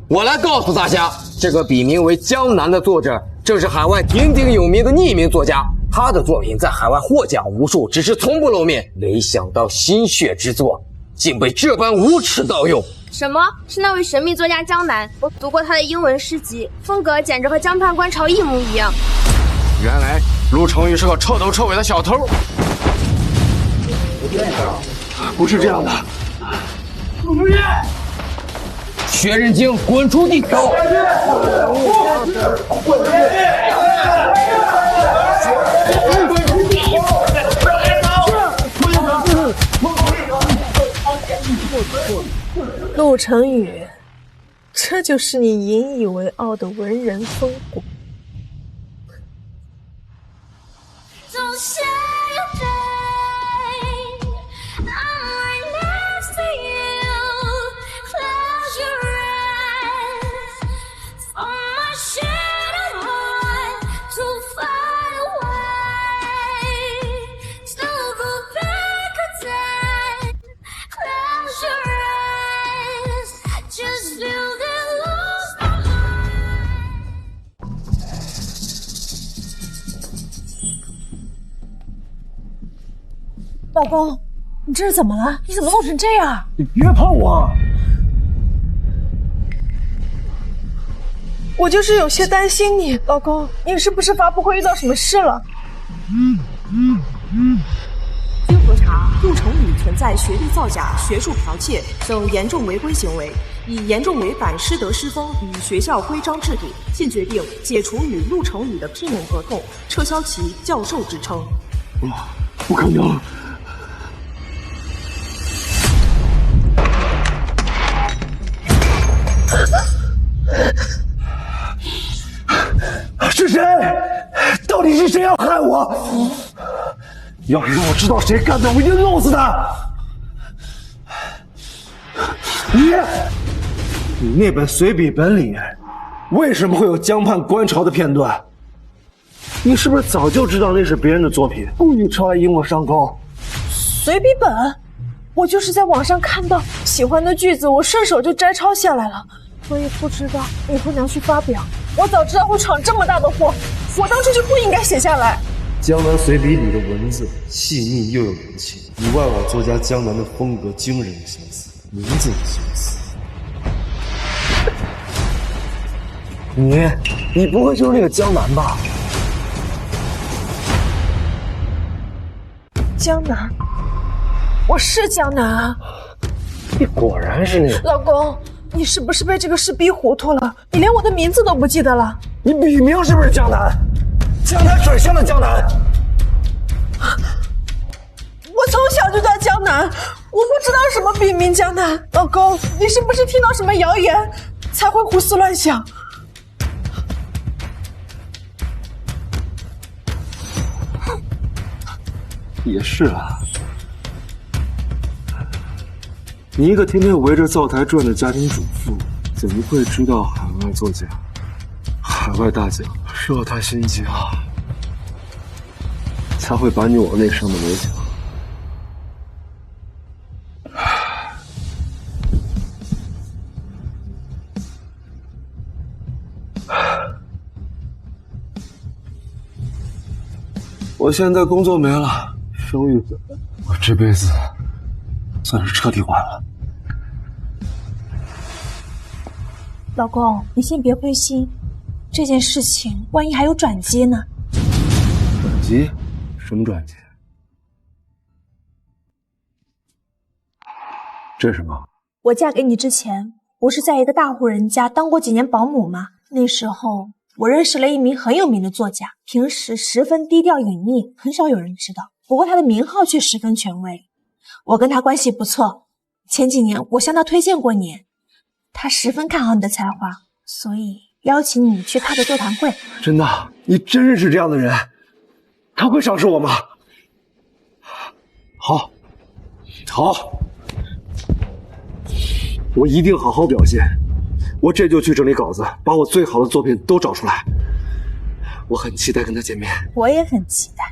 我来告诉大家，这个笔名为江南的作者，正是海外鼎鼎有名的匿名作家。他的作品在海外获奖无数，只是从不露面。没想到心血之作，竟被这般无耻盗用。什么？是那位神秘作家江南？我读过他的英文诗集，风格简直和江畔观潮一模一样。原来陆成宇是个彻头彻尾的小偷。不是这样的。陆月，薛仁京，滚出地头！陆成宇，这就是你引以为傲的文人风骨。老公，你这是怎么了？你怎么弄成这样？你别碰我！我就是有些担心你，老公，你是不是发布会遇到什么事了？经核查，陆成宇存在学历造假、学术剽窃等严重违规行为，已严重违反师德师风与学校规章制度，现决定解除与陆成宇的聘用合同，撤销其教授职称。不可能！是谁？到底是谁要害我？要是让我知道谁干的，我一定弄死他！你那本随笔本里为什么会有江畔观潮的片段？你是不是早就知道那是别人的作品，故意抄来引我上钩？随笔本？我就是在网上看到喜欢的句子，我顺手就摘抄下来了，所以不知道你会拿去发表。我早知道会闯这么大的祸，我当初就不应该写下来。江南随笔里的文字细腻又有人情，与外网作家江南的风格惊人的相似，名字也相似。你不会就是那个江南吧？江南，我是江南啊！你果然是那个老公，你是不是被这个事逼糊涂了？你连我的名字都不记得了？你笔名是不是江南？江南水乡的江南？我从小就叫江南，我不知道什么笔名江南。老公，你是不是听到什么谣言才会胡思乱想？也是啊，你一个天天围着灶台转的家庭主妇，怎么会知道海外作家、海外大奖受他心机啊？才会把你往那上面围剿。我现在工作没了，生育费我这辈子算是彻底完了。老公，你先别灰心，这件事情万一还有转机呢？转机？什么转机？这是什么？我嫁给你之前，不是在一个大户人家当过几年保姆吗？那时候我认识了一名很有名的作家，平时十分低调隐匿，很少有人知道。不过他的名号却十分权威，我跟他关系不错。前几年我向他推荐过你，他十分看好你的才华，所以邀请你去他的座谈会。真的？你真认识这样的人？他会赏识我吗？好，我一定好好表现，我这就去整理稿子，把我最好的作品都找出来。我很期待跟他见面。我也很期待，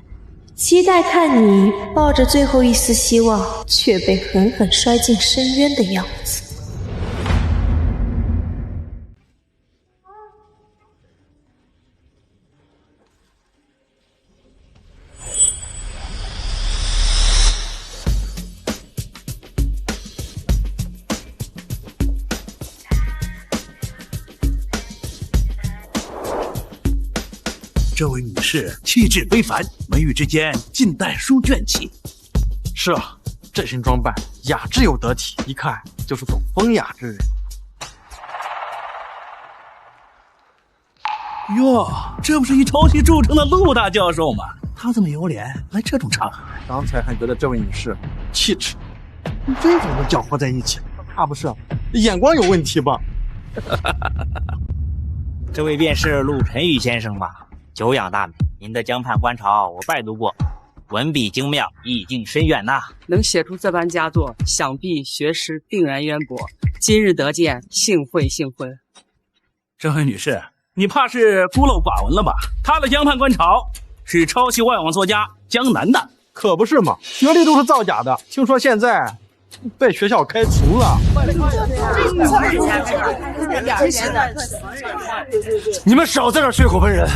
期待看你抱着最后一丝希望，却被狠狠摔进深渊的样子。这位女士气质非凡，眉宇之间尽带书卷气。是啊，这身装扮雅致又得体，一看就是懂风雅之人。哟，这不是以抄袭著称的陆大教授吗？他怎么有脸来这种场合？刚才还觉得这位女士气质，这种都搅和在一起，怕不是眼光有问题吧？这位便是陆晨宇先生吧？久仰大名，您的江畔观潮我拜读过，文笔精妙，意境深远呐。能写出这般佳作，想必学识定然渊博。今日得见，幸会幸会。这位女士，你怕是孤陋寡闻了吧？他的江畔观潮是抄袭外网作家江南的，可不是嘛，学历都是造假的。听说现在被学校开除了。你们少在这血口喷人！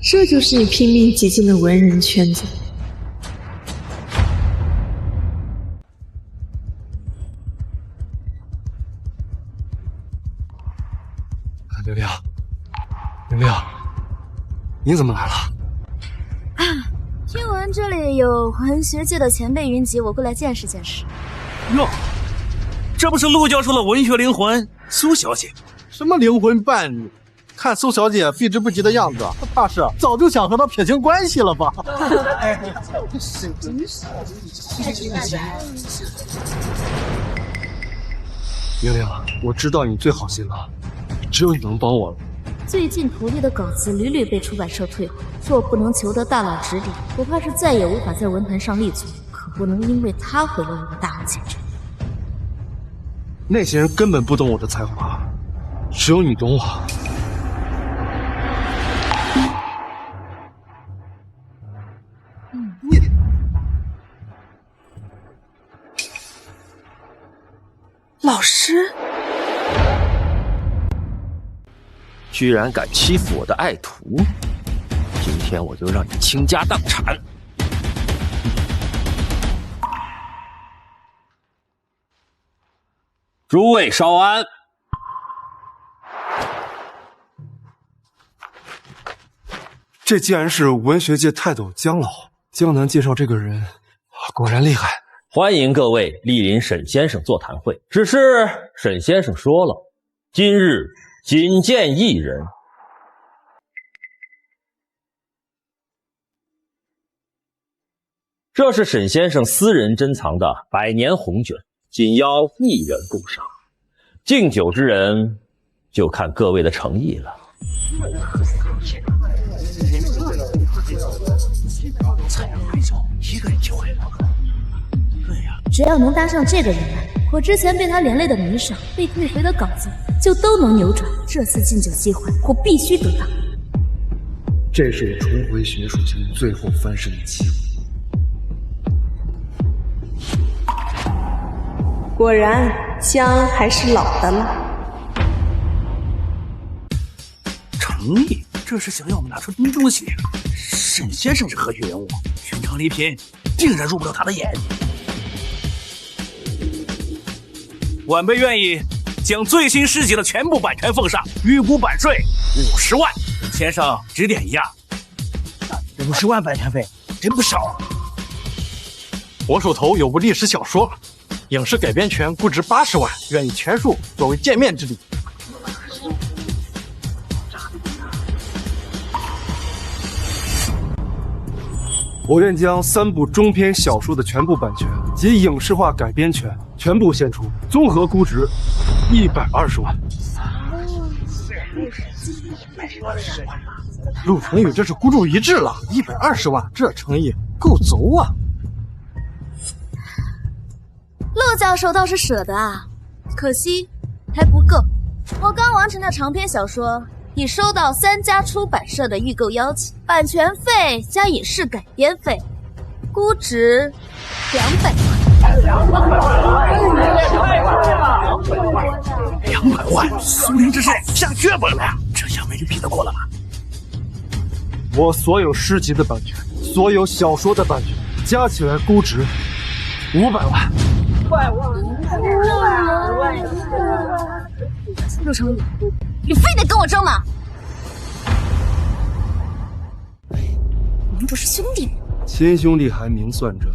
这就是你拼命挤进的文人圈子。刘亮，刘亮，你怎么来了？听闻这里有文学界的前辈云集，我过来见识见识。哟，这不是陆教授的文学灵魂苏小姐？什么灵魂伴侣？看苏小姐避之不及的样子，怕是早就想和他撇清关系了吧？刘亮，我知道你最好心了，只有你能帮我了。最近徒弟的稿子屡屡被出版社退回，若不能求得大佬指点，我怕是再也无法在文坛上立足。可不能因为他毁了我的大佬前程。那些人根本不懂我的才华，只有你懂我。老师。居然敢欺负我的爱徒，今天我就让你倾家荡产！诸位稍安。这既然是文学界泰斗江老，江南介绍这个人，果然厉害。欢迎各位莅临沈先生座谈会。只是沈先生说了，今日仅见一人。这是沈先生私人珍藏的百年红卷，仅邀一人共赏。敬酒之人，就看各位的诚意了。采阳杯酒，一个人就会。对呀，只要能搭上这个人脉，我之前被他连累的名声、被退回的稿子，就都能扭转。这次敬酒机会，我必须得到。这是我重回学术圈最后翻身的机会。果然，姜还是老的辣。诚意，这是想要我们拿出什么东西？沈先生是何许人物？寻常礼品定然入不了他的眼。晚辈愿意将最新诗集的全部版权奉上，预估版税50万。先生指点一样。50万版权费真不少。我手头有部历史小说，影视改编权估值80万，愿意全数作为见面之礼。我愿将3部中篇小说的全部版权及影视化改编权全部献出，综合估值120万。陆成宇这是孤注一掷了，120万，这诚意够足啊！陆教授倒是舍得啊，可惜还不够。我刚完成的长篇小说已收到3家出版社的预购邀请，版权费加影视改编费，估值200万！苏林之势下血本了呀！这下没人比得过了吧？我所有诗集的版权，所有小说的版权，加起来估值500万。陆成宇，你非得跟我争吗？我们不是兄弟吗？亲兄弟还明算账，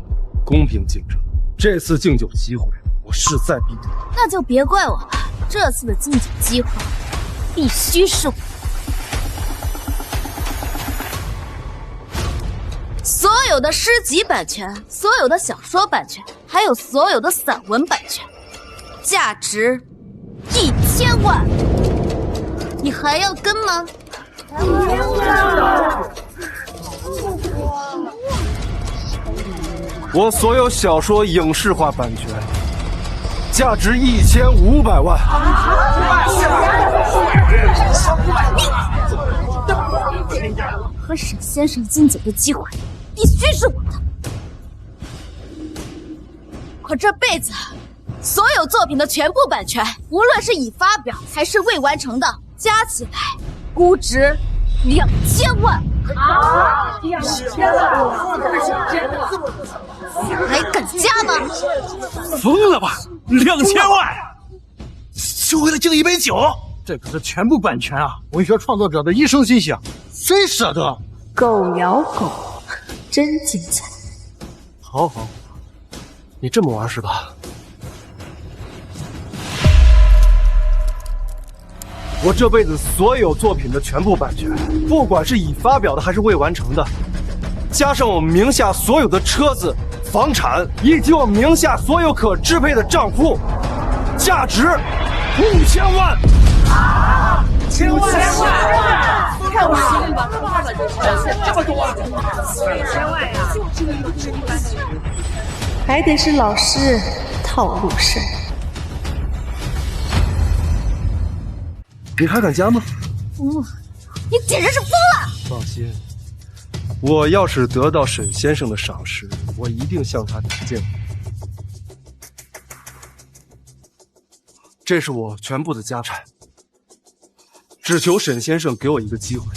公平竞争。这次敬酒机会，我势在必得。那就别怪我了，这次的敬酒机会必须是我。所有的诗集版权，所有的小说版权，还有所有的散文版权，价值1000万，你还要跟吗？我所有小说影视化版权，价值1500万。和沈先生敬酒的机会必须是我的。可这辈子所有作品的全部版权，无论是已发表还是未完成的，加起来估值2000万。2000万！还敢加吗？疯了吧？2000万！就为了敬一杯酒？这可是全部版权啊！文学创作者的一生心血，谁舍得？狗咬狗，真精彩！好，你这么玩是吧？我这辈子所有作品的全部版权，不管是已发表的还是未完成的，加上我名下所有的车子、房产，以及我名下所有可支配的账户，价值5000万。5000万！看我心里吧，这么多，5000万呀！还得是老师套路深。你还敢加吗？你简直是疯了！放心，我要是得到沈先生的赏识，我一定向他展荐。这是我全部的家产，只求沈先生给我一个机会。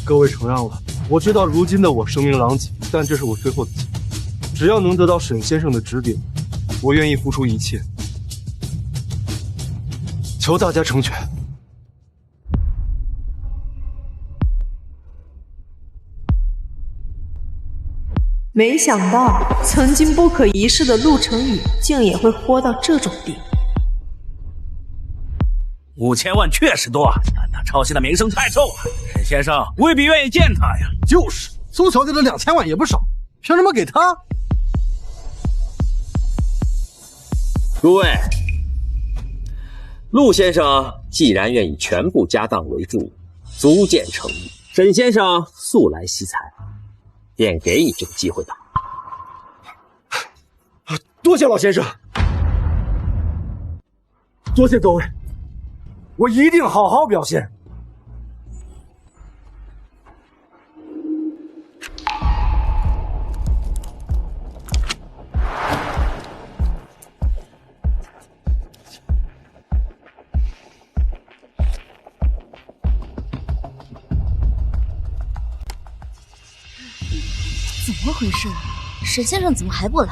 各位承让了，我知道如今的我声名狼藉，但这是我最后的机会。只要能得到沈先生的指点，我愿意付出一切，求大家成全。没想到曾经不可一世的陆成宇，竟也会豁到这种地步。 5000万确实多，但他抄袭的名声太臭了，沈先生未必愿意见他呀。就是，苏小姐的2000万也不少，凭什么给他？诸位，陆先生既然愿以全部家当为注，足见诚意。沈先生素来惜才，便给你这个机会吧。多谢老先生，多谢各位。 我一定好好表现。怎么回事？沈先生怎么还不来？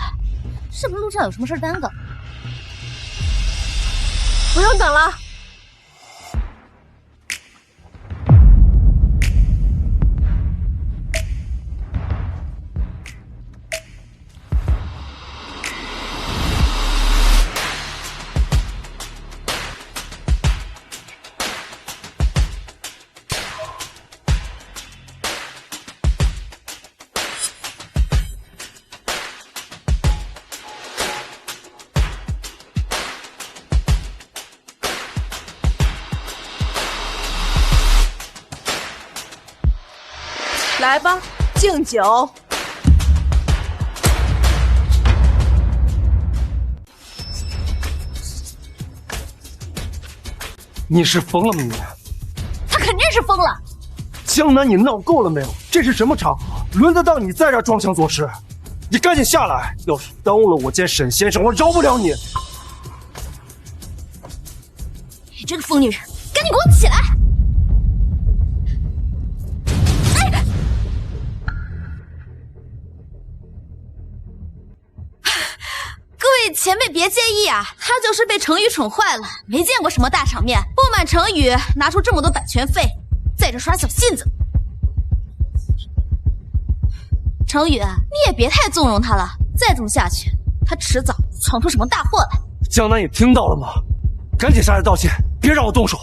是不是路上有什么事耽搁？不用等了。来吧，敬酒。你是疯了吗你？他肯定是疯了。江南，你闹够了没有？这是什么场合？轮得到你在这装腔作势？你赶紧下来！要是耽误了我见沈先生，我饶不了你！你这个疯女人，赶紧给我起来！哎！各位前辈别介意啊，他就是被程宇宠坏了，没见过什么大场面，不满程宇拿出这么多版权费，在这耍小性子。程宇，你也别太纵容他了，再这么下去，他迟早闯出什么大祸来。江南，你听到了吗？赶紧下来道歉，别让我动手。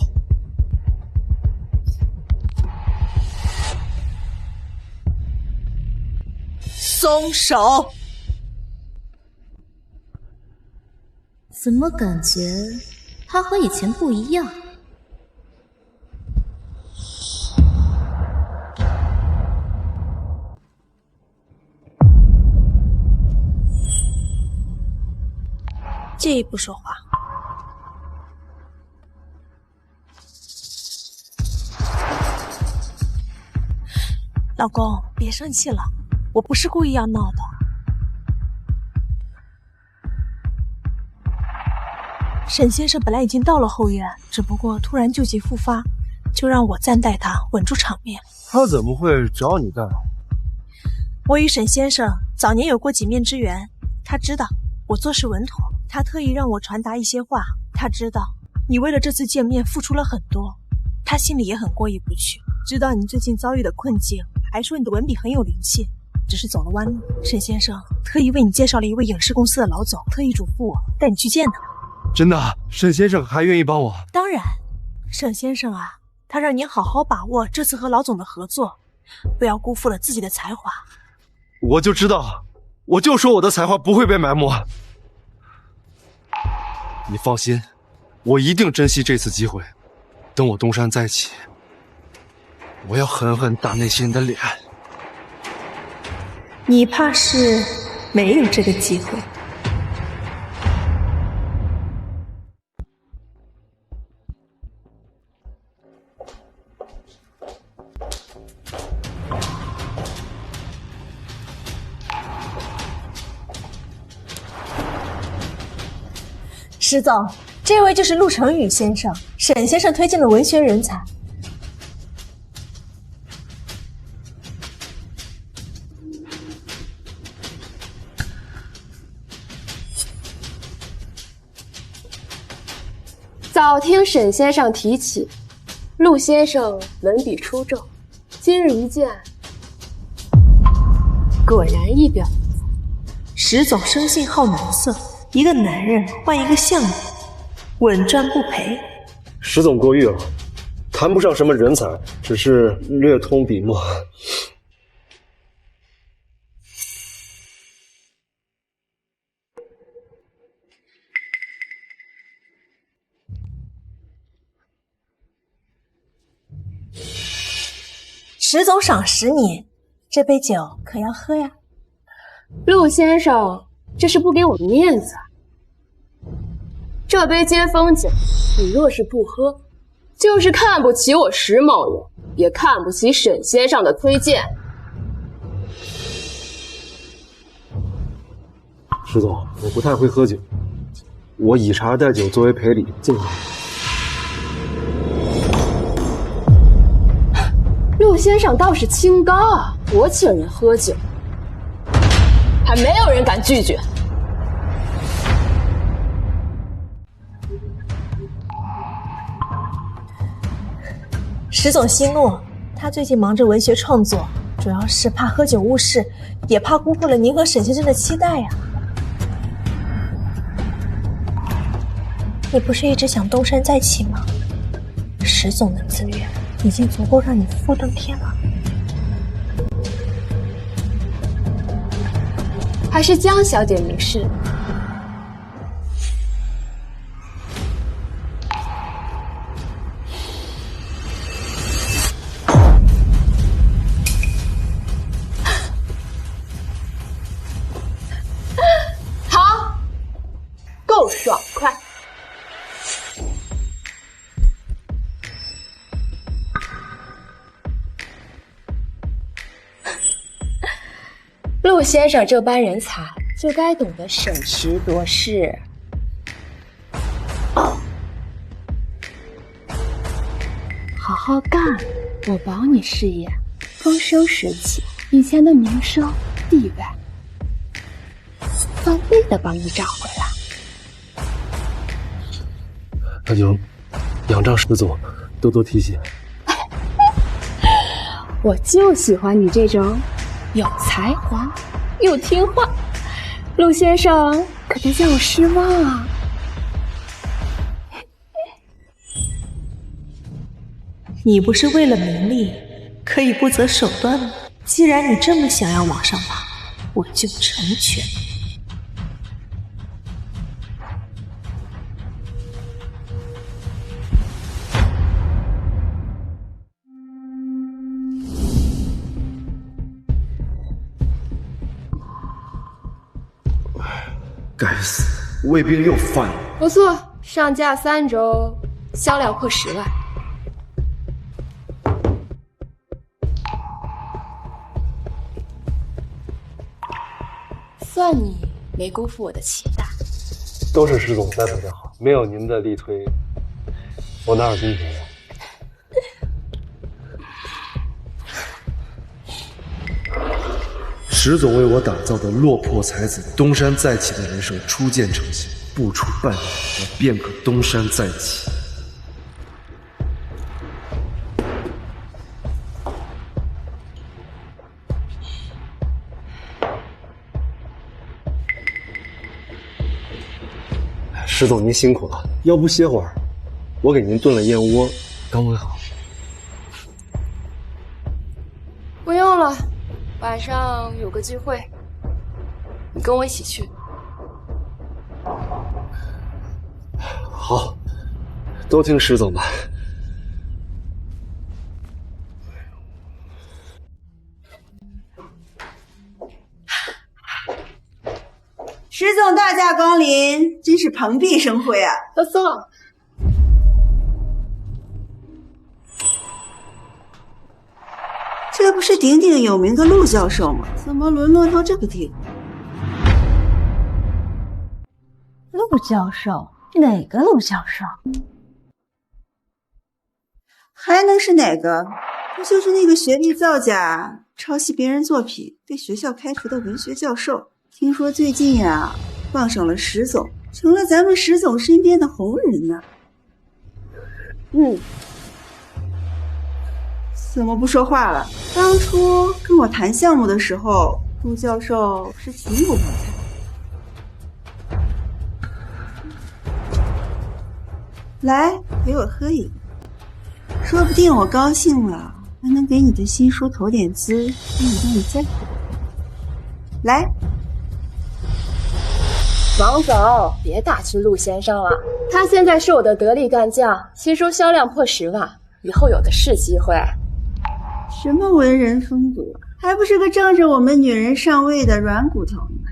松手！怎么感觉他和以前不一样？介意不说话。老公，别生气了，我不是故意要闹的。沈先生本来已经到了后院，只不过突然旧疾复发，就让我暂代他，稳住场面。他怎么会找你干？我与沈先生早年有过几面之缘，他知道我做事稳妥，他特意让我传达一些话。他知道你为了这次见面付出了很多，他心里也很过意不去。知道你最近遭遇的困境，还说你的文笔很有灵气，只是走了弯路。沈先生特意为你介绍了一位影视公司的老总，特意嘱咐我带你去见他。真的？沈先生还愿意帮我？当然，沈先生啊，他让你好好把握这次和老总的合作，不要辜负了自己的才华。我就知道，我就说我的才华不会被埋没。你放心，我一定珍惜这次机会。等我东山再起，我要狠狠打那些人的脸。你怕是没有这个机会。石总，这位就是陆成宇先生，沈先生推荐的文学人才。早听沈先生提起，陆先生文笔出众，今日一见，果然一表人才。石总生性好男色，一个男人换一个像你，稳赚不赔。石总过誉了，谈不上什么人才，只是略通笔墨。石总赏识你，这杯酒可要喝呀。陆先生，这是不给我面子啊！这杯接风酒，你若是不喝，就是看不起我石某人，也看不起沈先生的推荐。石总，我不太会喝酒，我以茶代酒作为赔礼，敬你。陆先生倒是清高啊，我请人喝酒，还没有人敢拒绝。石总息怒，他最近忙着文学创作，主要是怕喝酒误事，也怕辜负了您和沈先生的期待呀。你不是一直想东山再起吗？石总的资源已经足够让你富富登天了。还是江小姐明示。陆先生这般人才，就该懂得审时度势。好好干，我保你事业丰收时期以前的名声地位，翻倍的帮你找回来。那就仰仗石总多多提携。我就喜欢你这种有才华又听话，陆先生可别叫我失望啊！你不是为了名利可以不择手段吗？既然你这么想要往上爬，我就成全你。该死，卫兵又犯了。不错，上架3周，销量破10万。算你没辜负我的期待。都是石总栽培的好，没有您的力推，我哪有今天呀？石总为我打造的落魄才子东山再起的人设初见成型，不出半年，我便可东山再起。石总，您辛苦了，要不歇会儿？我给您炖了燕窝，刚煨好。不用了，晚上有个聚会，你跟我一起去。好，都听石总的。石总大驾光临，真是蓬荜生辉啊！都坐。这不是鼎鼎有名的陆教授吗？怎么沦落到这个地步？陆教授？哪个陆教授？还能是哪个？不就是那个学历造假、抄袭别人作品被学校开除的文学教授？听说最近啊，傍上了石总，成了咱们石总身边的红人呢。怎么不说话了？当初跟我谈项目的时候，陆教授是情不可猜。来，陪我喝一个，说不定我高兴了，还能给你的新书投点资，让你再火。来。王总，别打击陆先生了，他现在是我的得力干将，新书销量破10万，以后有的是机会。什么文人风度，还不是个仗着我们女人上位的软骨头呢？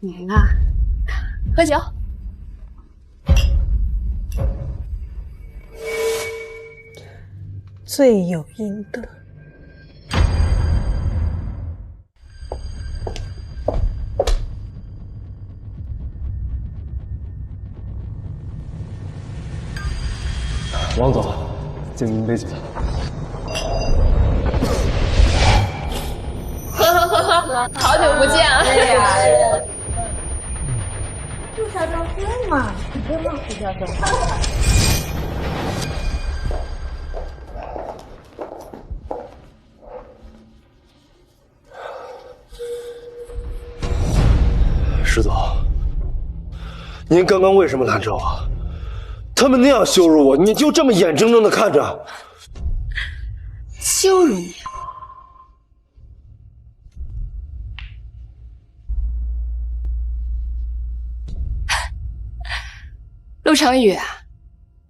您啊，喝酒。罪有应得。王总，敬您杯酒。喝，好久不见啊！对呀，陆教授喝嘛，你别忘陆教授。石总，您刚刚为什么拦着我？他们那样羞辱我，你就这么眼睁睁的看着？羞辱你？陆成宇，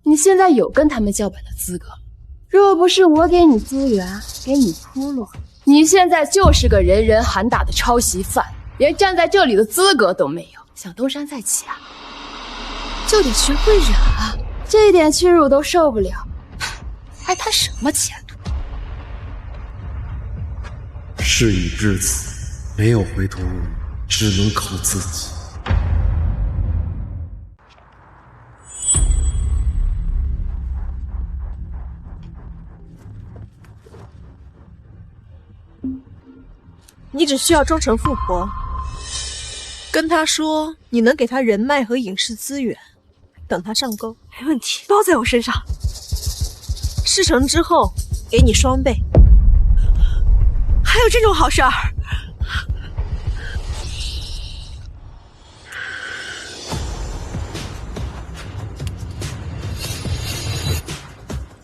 你现在有跟他们叫板的资格，若不是我给你资源，给你铺路，你现在就是个人人喊打的抄袭犯，连站在这里的资格都没有。想东山再起啊，就得学会忍啊！这点屈辱都受不了，还谈什么前途？事已至此，没有回头路，只能靠自己。你只需要装成富婆，跟他说你能给他人脉和影视资源，等他上钩，没问题，包在我身上。事成之后给你双倍。还有这种好事儿？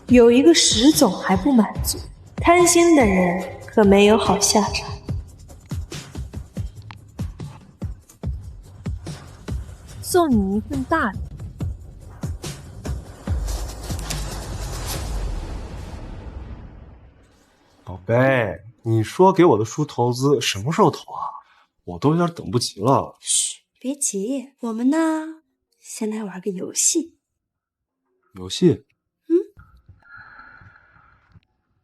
有一个石总还不满足，贪心的人可没有好下场。送你一份大礼。宝贝，你说给我的书投资什么时候投啊？我都有点等不及了。嘘，别急，我们呢，先来玩个游戏。游戏？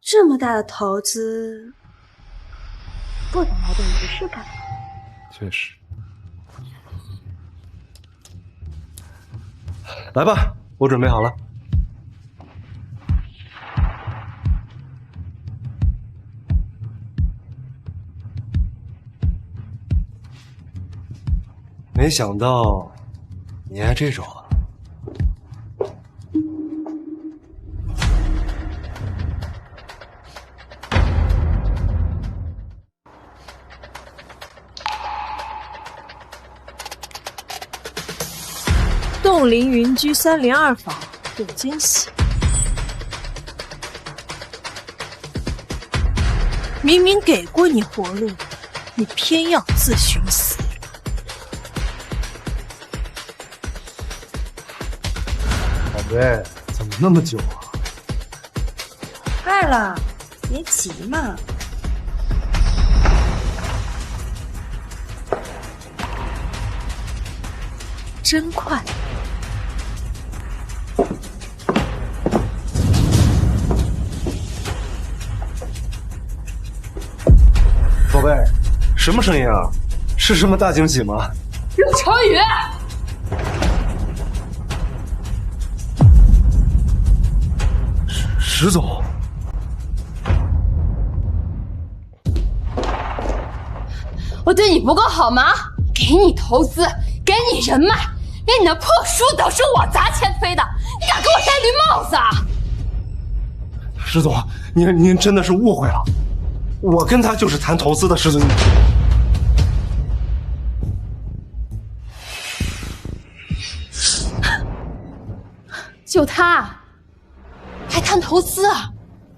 这么大的投资，不得来点仪式感。确实。来吧，我准备好了。没想到你爱这种啊！冻龄云居302房有惊喜。明明给过你活路，你偏要自寻死。宝贝，怎么那么久啊？快了，别急嘛。真快！宝贝，什么声音啊？是什么大惊喜吗？陆成宇，石总，我对你不够好吗？给你投资，给你人脉，连你那破书都是我砸钱推的，你敢给我戴绿帽子啊？石总，您真的是误会了，我跟他就是谈投资的，石总。就他，还谈投资啊？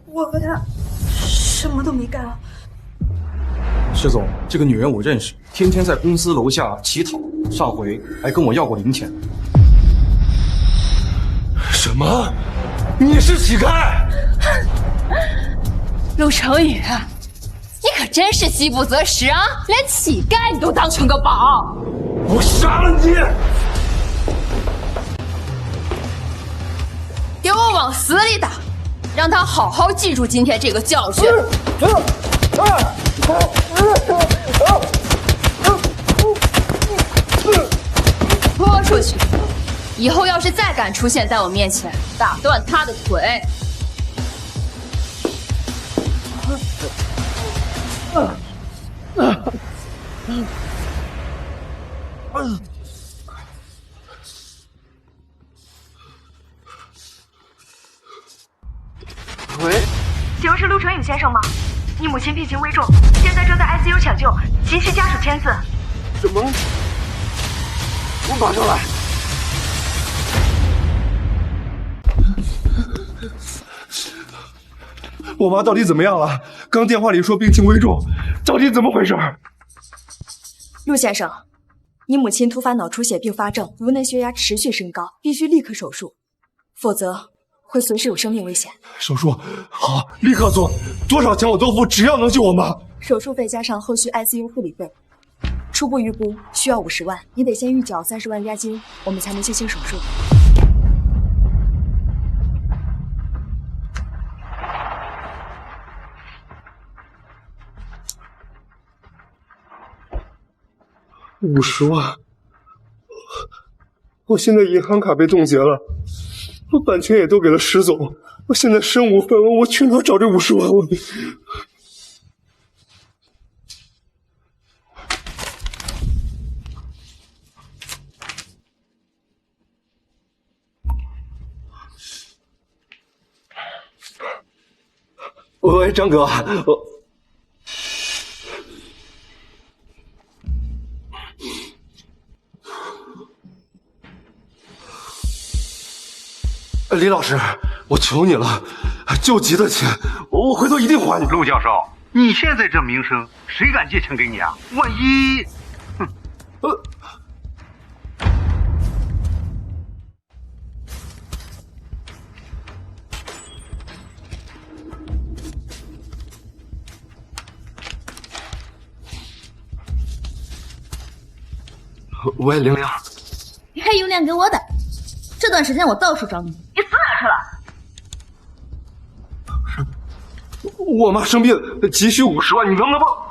我和他什么都没干啊。石总，这个女人我认识，天天在公司楼下乞讨，上回还跟我要过零钱。什么？你是乞丐？陆成宇，你可真是饥不择食啊！连乞丐你都当成个宝。我杀了你！给我往死里打，让他好好记住今天这个教训。拖出去！以后要是再敢出现在我面前，打断他的腿。喂，请问是陆成宇先生吗？你母亲病情危重，现在正在 ICU 抢救，急需家属签字。什么？我马上来。我妈到底怎么样了？刚电话里说病情危重，到底怎么回事？陆先生，你母亲突发脑出血并发症，颅内血压持续升高，必须立刻手术，否则会随时有生命危险。手术好，立刻做，多少钱我都付，只要能救我妈。手术费加上后续 ICU 护理费，初步预估需要50万，你得先预缴30万押金，我们才能进行手术。50万，我现在银行卡被冻结了，我版权也都给了石总，我现在身无分文，我去哪找这50万？喂，张哥，李老师，我求你了，救急的钱，我回头一定还你。陆教授，你现在这名声，谁敢借钱给你啊？万一……喂，玲玲，你还有脸给我的？这段时间我到处找你，你死哪去了？我妈生病，急需50万，你能不能帮？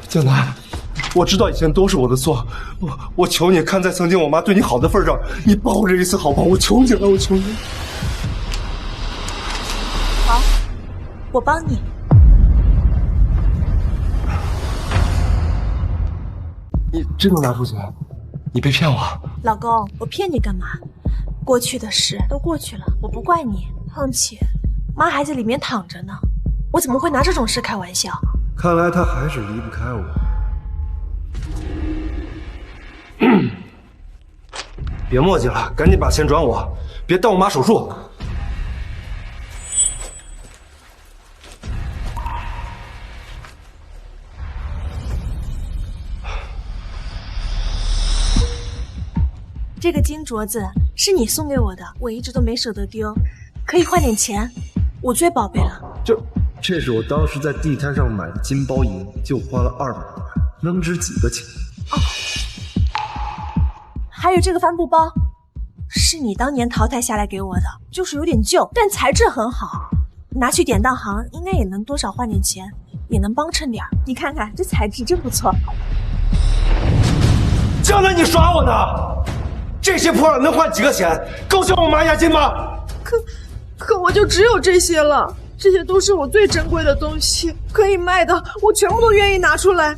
江南，我知道以前都是我的错，我求你，看在曾经我妈对你好的份上，你帮我这一次好吗？我求你了，我求你。好，我帮你。你真能拿出钱？你别骗我！老公，我骗你干嘛？过去的事都过去了，我不怪你。况且，妈还在里面躺着呢，我怎么会拿这种事开玩笑？看来他还是离不开我。别磨叽了，赶紧把钱转我，别耽误我妈手术。这个金镯子是你送给我的，我一直都没舍得丢，可以换点钱，我最宝贝了。这是我当时在地摊上买的金包银，就花了200多万，能值几个钱？哦，还有这个帆布包，是你当年淘汰下来给我的，就是有点旧，但材质很好，拿去典当行应该也能多少换点钱，也能帮衬点。你看看这材质真不错。江南，你耍我呢？这些破烂能换几个钱？够交我妈押金吗？可我就只有这些了。这些都是我最珍贵的东西，可以卖的，我全部都愿意拿出来。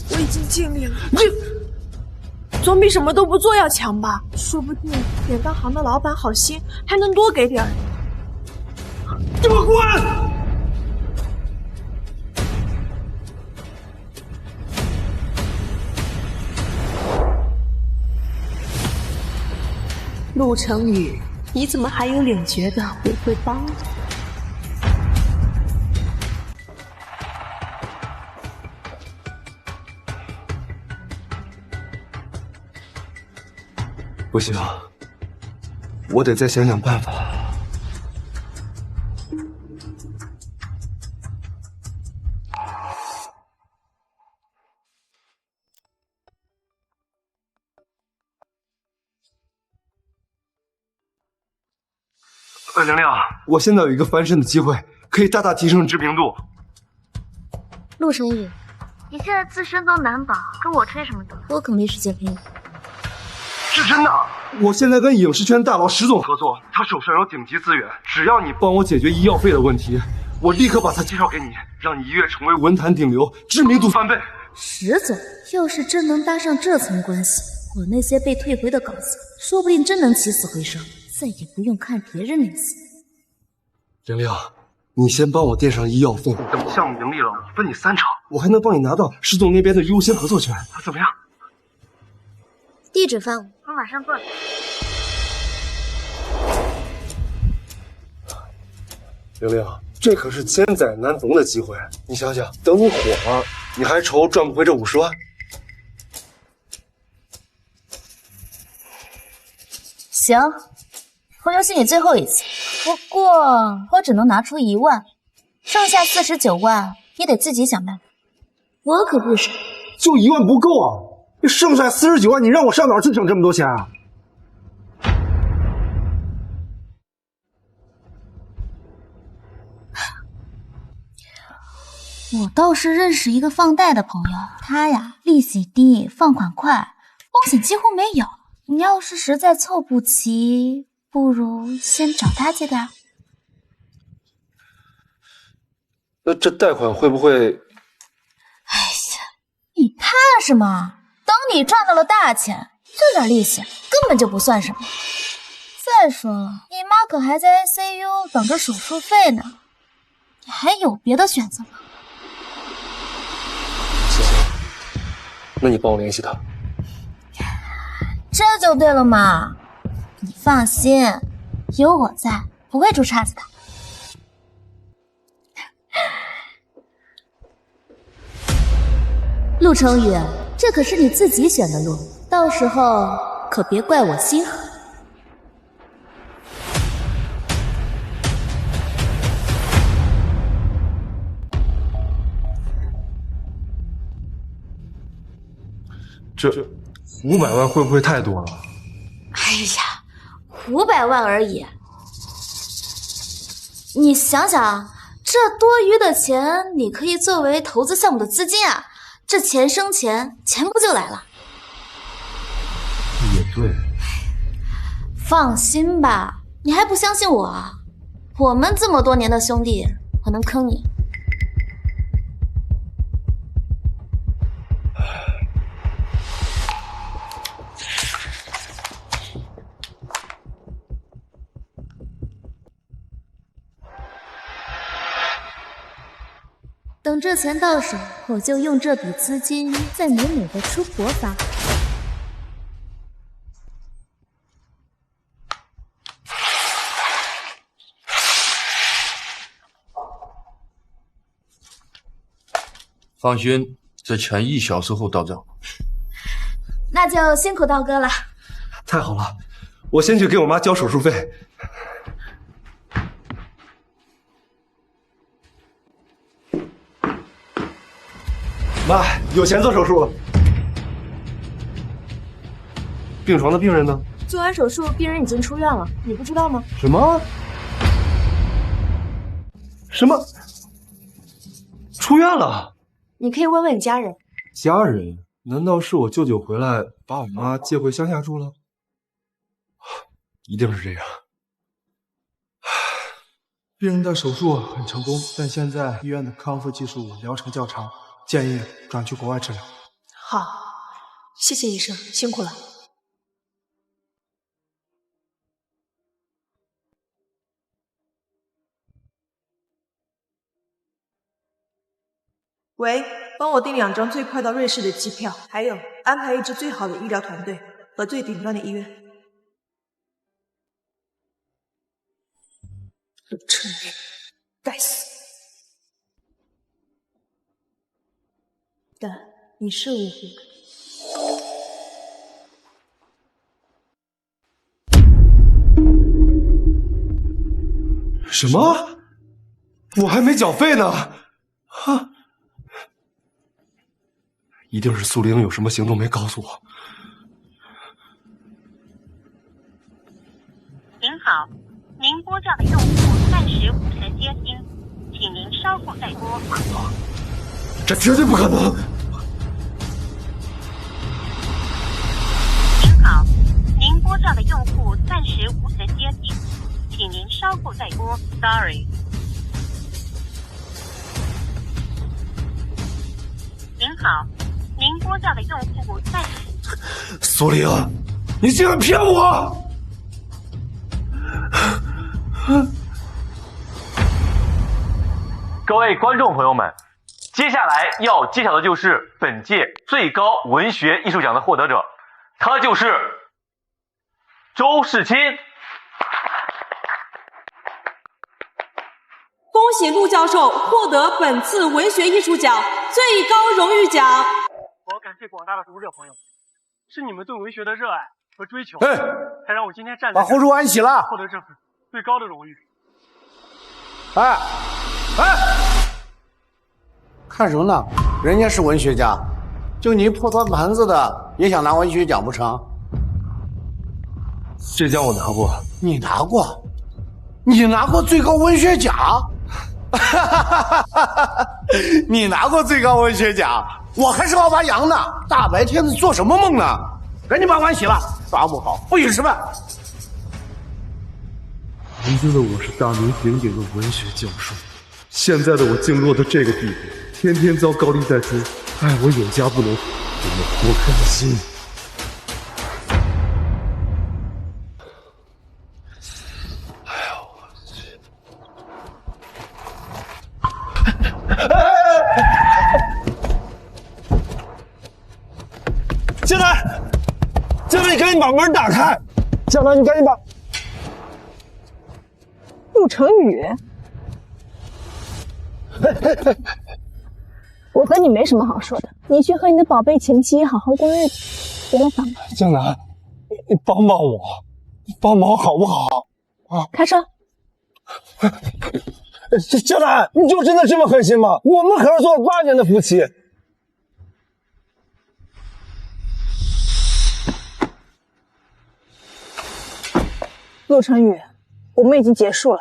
我已经尽力了，总比什么都不做要强吧？说不定典当行的老板好心，还能多给点。给我滚！陆成宇，你怎么还有脸觉得我会帮你？不行，我得再想想办法。玲玲，我现在有一个翻身的机会，可以大大提升知名度。陆成宇，你现在自身都难保，跟我吹什么牛？我可没时间陪你。是真的，我现在跟影视圈大佬石总合作，他手上有顶级资源，只要你帮我解决医药费的问题，我立刻把他介绍给你，让你一跃成为文坛顶流，知名度翻倍。石总要是真能搭上这层关系，我那些被退回的稿子，说不定真能起死回生，再也不用看别人脸色。玲玲，你先帮我垫上医药费，等项目盈利了，我分你3成，我还能帮你拿到石总那边的优先合作权，怎么样？地址发我，我马上过来。玲玲，这可是千载难逢的机会。你想想，等你火了，你还愁赚不回这50万？行，朋友信你最后一次，不过我只能拿出1万，剩下49万你得自己想办法。我可不傻。就1万不够啊！你剩下49万，你让我上哪儿去省这么多钱啊？我倒是认识一个放贷的朋友，他呀利息低，放款快，风险几乎没有。你要是实在凑不齐，不如先找他借点。那这贷款会不会？哎呀，你怕什么？等你赚到了大钱，这点利息根本就不算什么。再说了，你妈可还在 ICU 等着手术费呢，你还有别的选择吗？那你帮我联系他。这就对了嘛，你放心，有我在，不会出岔子的。陆成宇，这可是你自己选的路，到时候可别怪我心狠。这500万会不会太多了？哎呀，500万而已。你想想，这多余的钱，你可以作为投资项目的资金啊，这钱生钱，钱不就来了？也对。放心吧，你还不相信我啊？我们这么多年的兄弟，我能坑你？等这钱到手，我就用这笔资金再美美的出国发。放心，这钱1小时后到账。那就辛苦道哥了。太好了，我先去给我妈交手术费。妈，有钱做手术了。病床的病人呢？做完手术，病人已经出院了，你不知道吗？什么？什么？出院了？你可以问问你家人。家人？难道是我舅舅回来把我妈接回乡下住了？一定是这样。病人的手术很成功，但现在医院的康复技术疗程较长，建议转去国外治疗。好，谢谢医生，辛苦了。喂，帮我订2张最快到瑞士的机票，还有安排一支最好的医疗团队和最顶端的医院。陆成宇，该死！但你是误会了。什么？我还没缴费呢！啊！一定是苏玲有什么行动没告诉我。您好，您拨叫的用户暂时无人接听，请您稍后再拨。这绝对不可能！您好，您拨叫的用户暂时无人接听，请您稍后再拨。Sorry。您好。您拨叫的用户暂时。苏玲，你竟然骗我！各位观众朋友们，接下来要揭晓的就是本届最高文学艺术奖的获得者，他就是周世清。恭喜陆教授获得本次文学艺术奖最高荣誉奖。我要感谢广大的读者朋友，是你们对文学的热爱和追求，才让我今天站在把胡叔安息了，获得这份最高的荣誉。哎，看什么呢？人家是文学家，就你破端盘子的也想拿文学奖不成？这奖我拿过，你拿过？你拿过最高文学奖？你拿过最高文学奖？我还是老把羊呢，大白天的做什么梦呢？赶紧把碗洗了，刷不好不许吃饭。曾经的我是大名鼎鼎的文学教授，现在的我竟落到这个地步，天天遭高利贷追，害我有家不能回，我多开心！江南，江南，你赶紧把门打开！江南，你赶紧把……陆成宇，我和你没什么好说的，你去和你的宝贝前妻好好过日子，别来烦我。江南，你帮帮我，帮忙好不好？啊！开车。江南，你就真的这么狠心吗？我们可是做了8年的夫妻。陆成宇，我们已经结束了。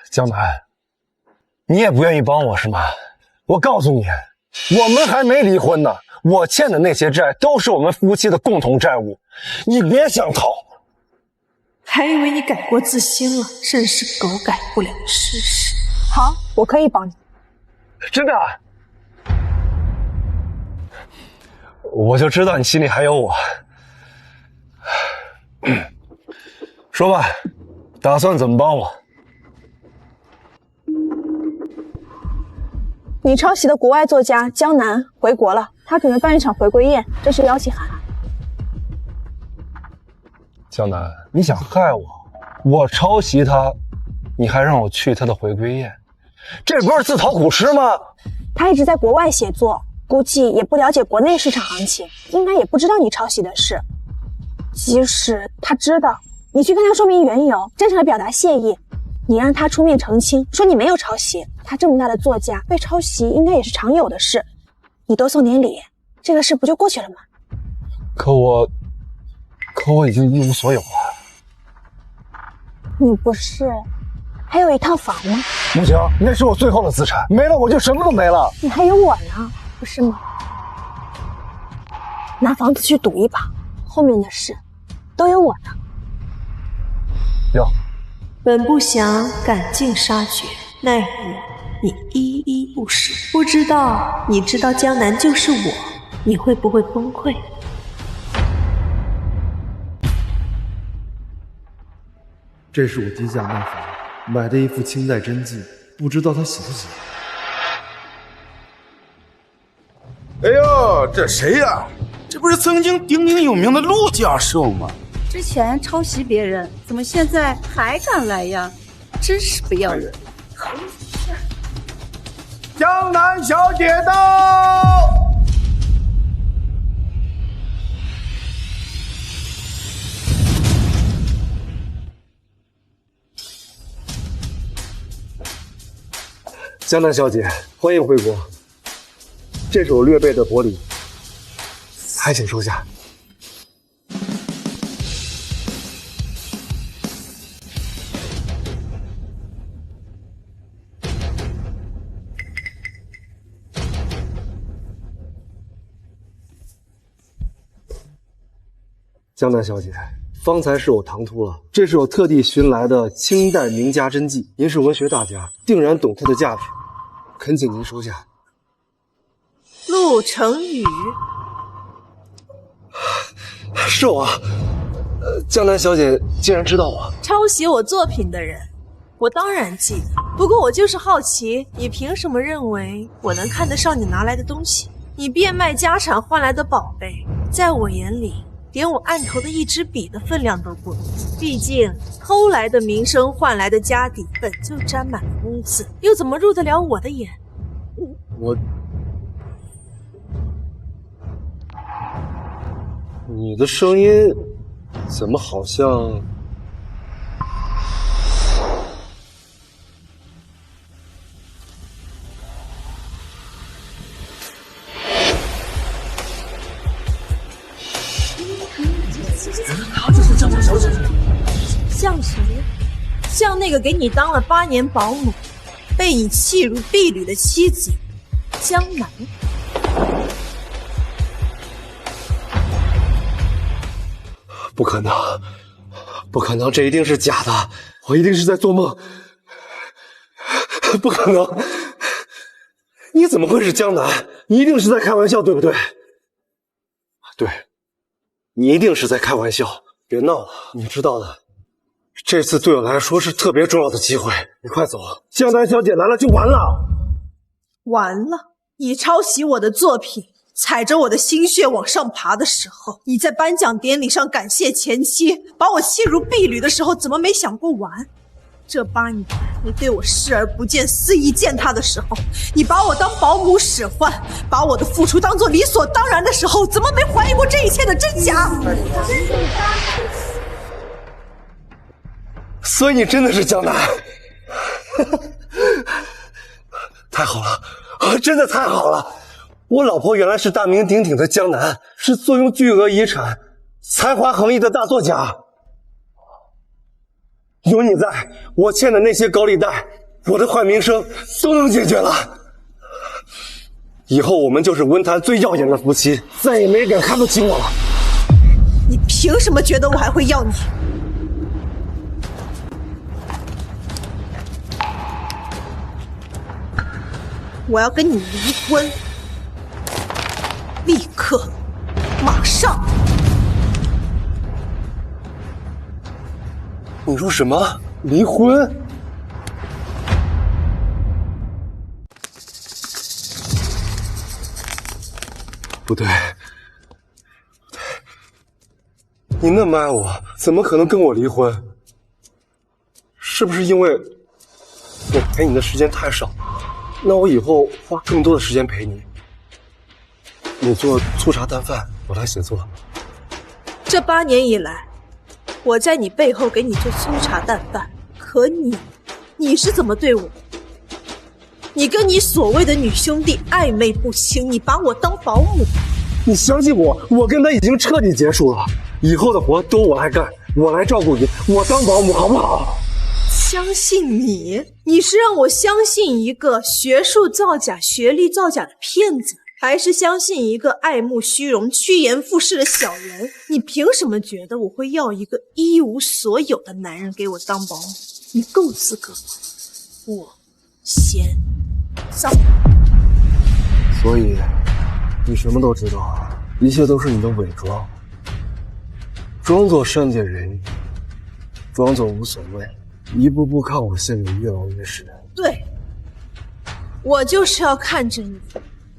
江南，你也不愿意帮我是吗？我告诉你，我们还没离婚呢，我欠的那些债都是我们夫妻的共同债务，你别想逃。还以为你改过自新了，真是狗改不了吃屎。好，我可以帮你。真的？我就知道你心里还有我。说吧，打算怎么帮我？你抄袭的国外作家江南回国了，他准备办一场回归宴，这是邀请函。江南，你想害我？我抄袭他，你还让我去他的回归宴，这不是自讨苦吃吗？他一直在国外写作，估计也不了解国内市场行情，应该也不知道你抄袭的事。即使他知道，你去跟他说明缘由，真诚地表达谢意，你让他出面澄清，说你没有抄袭。他这么大的作家，被抄袭应该也是常有的事，你多送点礼，这个事不就过去了吗？可我已经一无所有了。你不是还有一套房吗？不行，那是我最后的资产，没了我就什么都没了。你还有我呢，不是吗？拿房子去赌一把，后面的事都有我呢。有。本不想赶尽杀绝，奈何你依依不舍。不知道你知道江南就是我，你会不会崩溃？这是我低价卖房买的一幅清代真迹，不知道他喜不喜欢。哎呦，这谁呀？这不是曾经鼎鼎有名的陆教授吗？之前抄袭别人，怎么现在还敢来呀？真是不要脸！江南小姐到。江南小姐，欢迎回国。这是我略备的薄礼，还请收下。江南小姐，方才是我唐突了，这是我特地寻来的清代名家真迹，您是文学大家，定然懂它的价值，恳请您收下。陆成宇，是我。江南小姐竟然知道我抄袭我作品的人，我当然记得。不过我就是好奇，你凭什么认为我能看得上你拿来的东西？你变卖家产换来的宝贝，在我眼里连我案头的一支笔的分量都不如。毕竟偷来的名声换来的家底本就沾满了污渍，又怎么入得了我的眼？你的声音怎么好像……像谁？像那个给你当了8年保姆，被你弃如敝履的妻子江南。不可能，不可能，这一定是假的，我一定是在做梦，不可能！你怎么会是江南？你一定是在开玩笑，对不对？对，你一定是在开玩笑，别闹了，你知道的。这次对我来说是特别重要的机会，你快走，江南小姐来了就完了。完了，你抄袭我的作品，踩着我的心血往上爬的时候，你在颁奖典礼上感谢前妻，把我弃如敝履的时候，怎么没想过完？这8年你对我视而不见，肆意践踏的时候，你把我当保姆使唤，把我的付出当作理所当然的时候，怎么没怀疑过这一切的真假？所以你真的是江南，太好了，真的太好了！我老婆原来是大名鼎鼎的江南，是坐拥巨额遗产、才华横溢的大作家。有你在，我欠的那些高利贷，我的坏名声都能解决了。以后我们就是文坛最耀眼的夫妻，再也没人敢看不起我了。你凭什么觉得我还会要你？我要跟你离婚，立刻，马上！你说什么？离婚？不对，你那么爱我，怎么可能跟我离婚？是不是因为我陪你的时间太少？那我以后花更多的时间陪你。你做粗茶淡饭，我来写作。这8年以来，我在你背后给你做粗茶淡饭，可你是怎么对我？你跟你所谓的女兄弟暧昧不清，你把我当保姆。你相信我，我跟他已经彻底结束了，以后的活都我来干，我来照顾你，我当保姆好不好？相信你？你是让我相信一个学术造假、学历造假的骗子，还是相信一个爱慕虚荣、趋炎附势的小人？你凭什么觉得我会要一个一无所有的男人给我当保姆？你够资格吗？我嫌脏。所以你什么都知道，一切都是你的伪装，装作善解人意，装作无所谓，一步步看我陷得越来越深。对，我就是要看着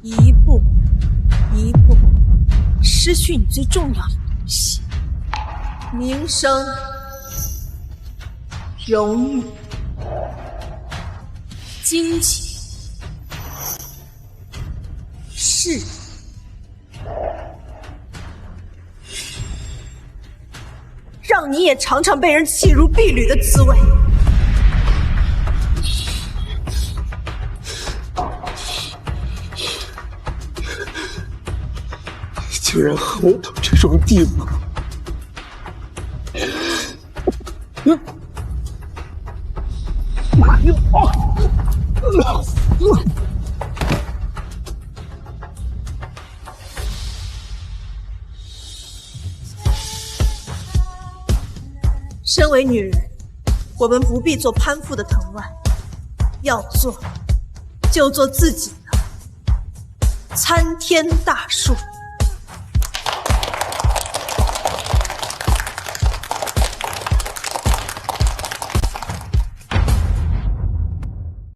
你一步一步失去你最重要的东西：名声、荣誉、金钱、事业。让你也尝尝被人弃如敝履的滋味。你竟然恨我到这种地步！身为女人，我们不必做攀附的藤蔓，要做就做自己的参天大树。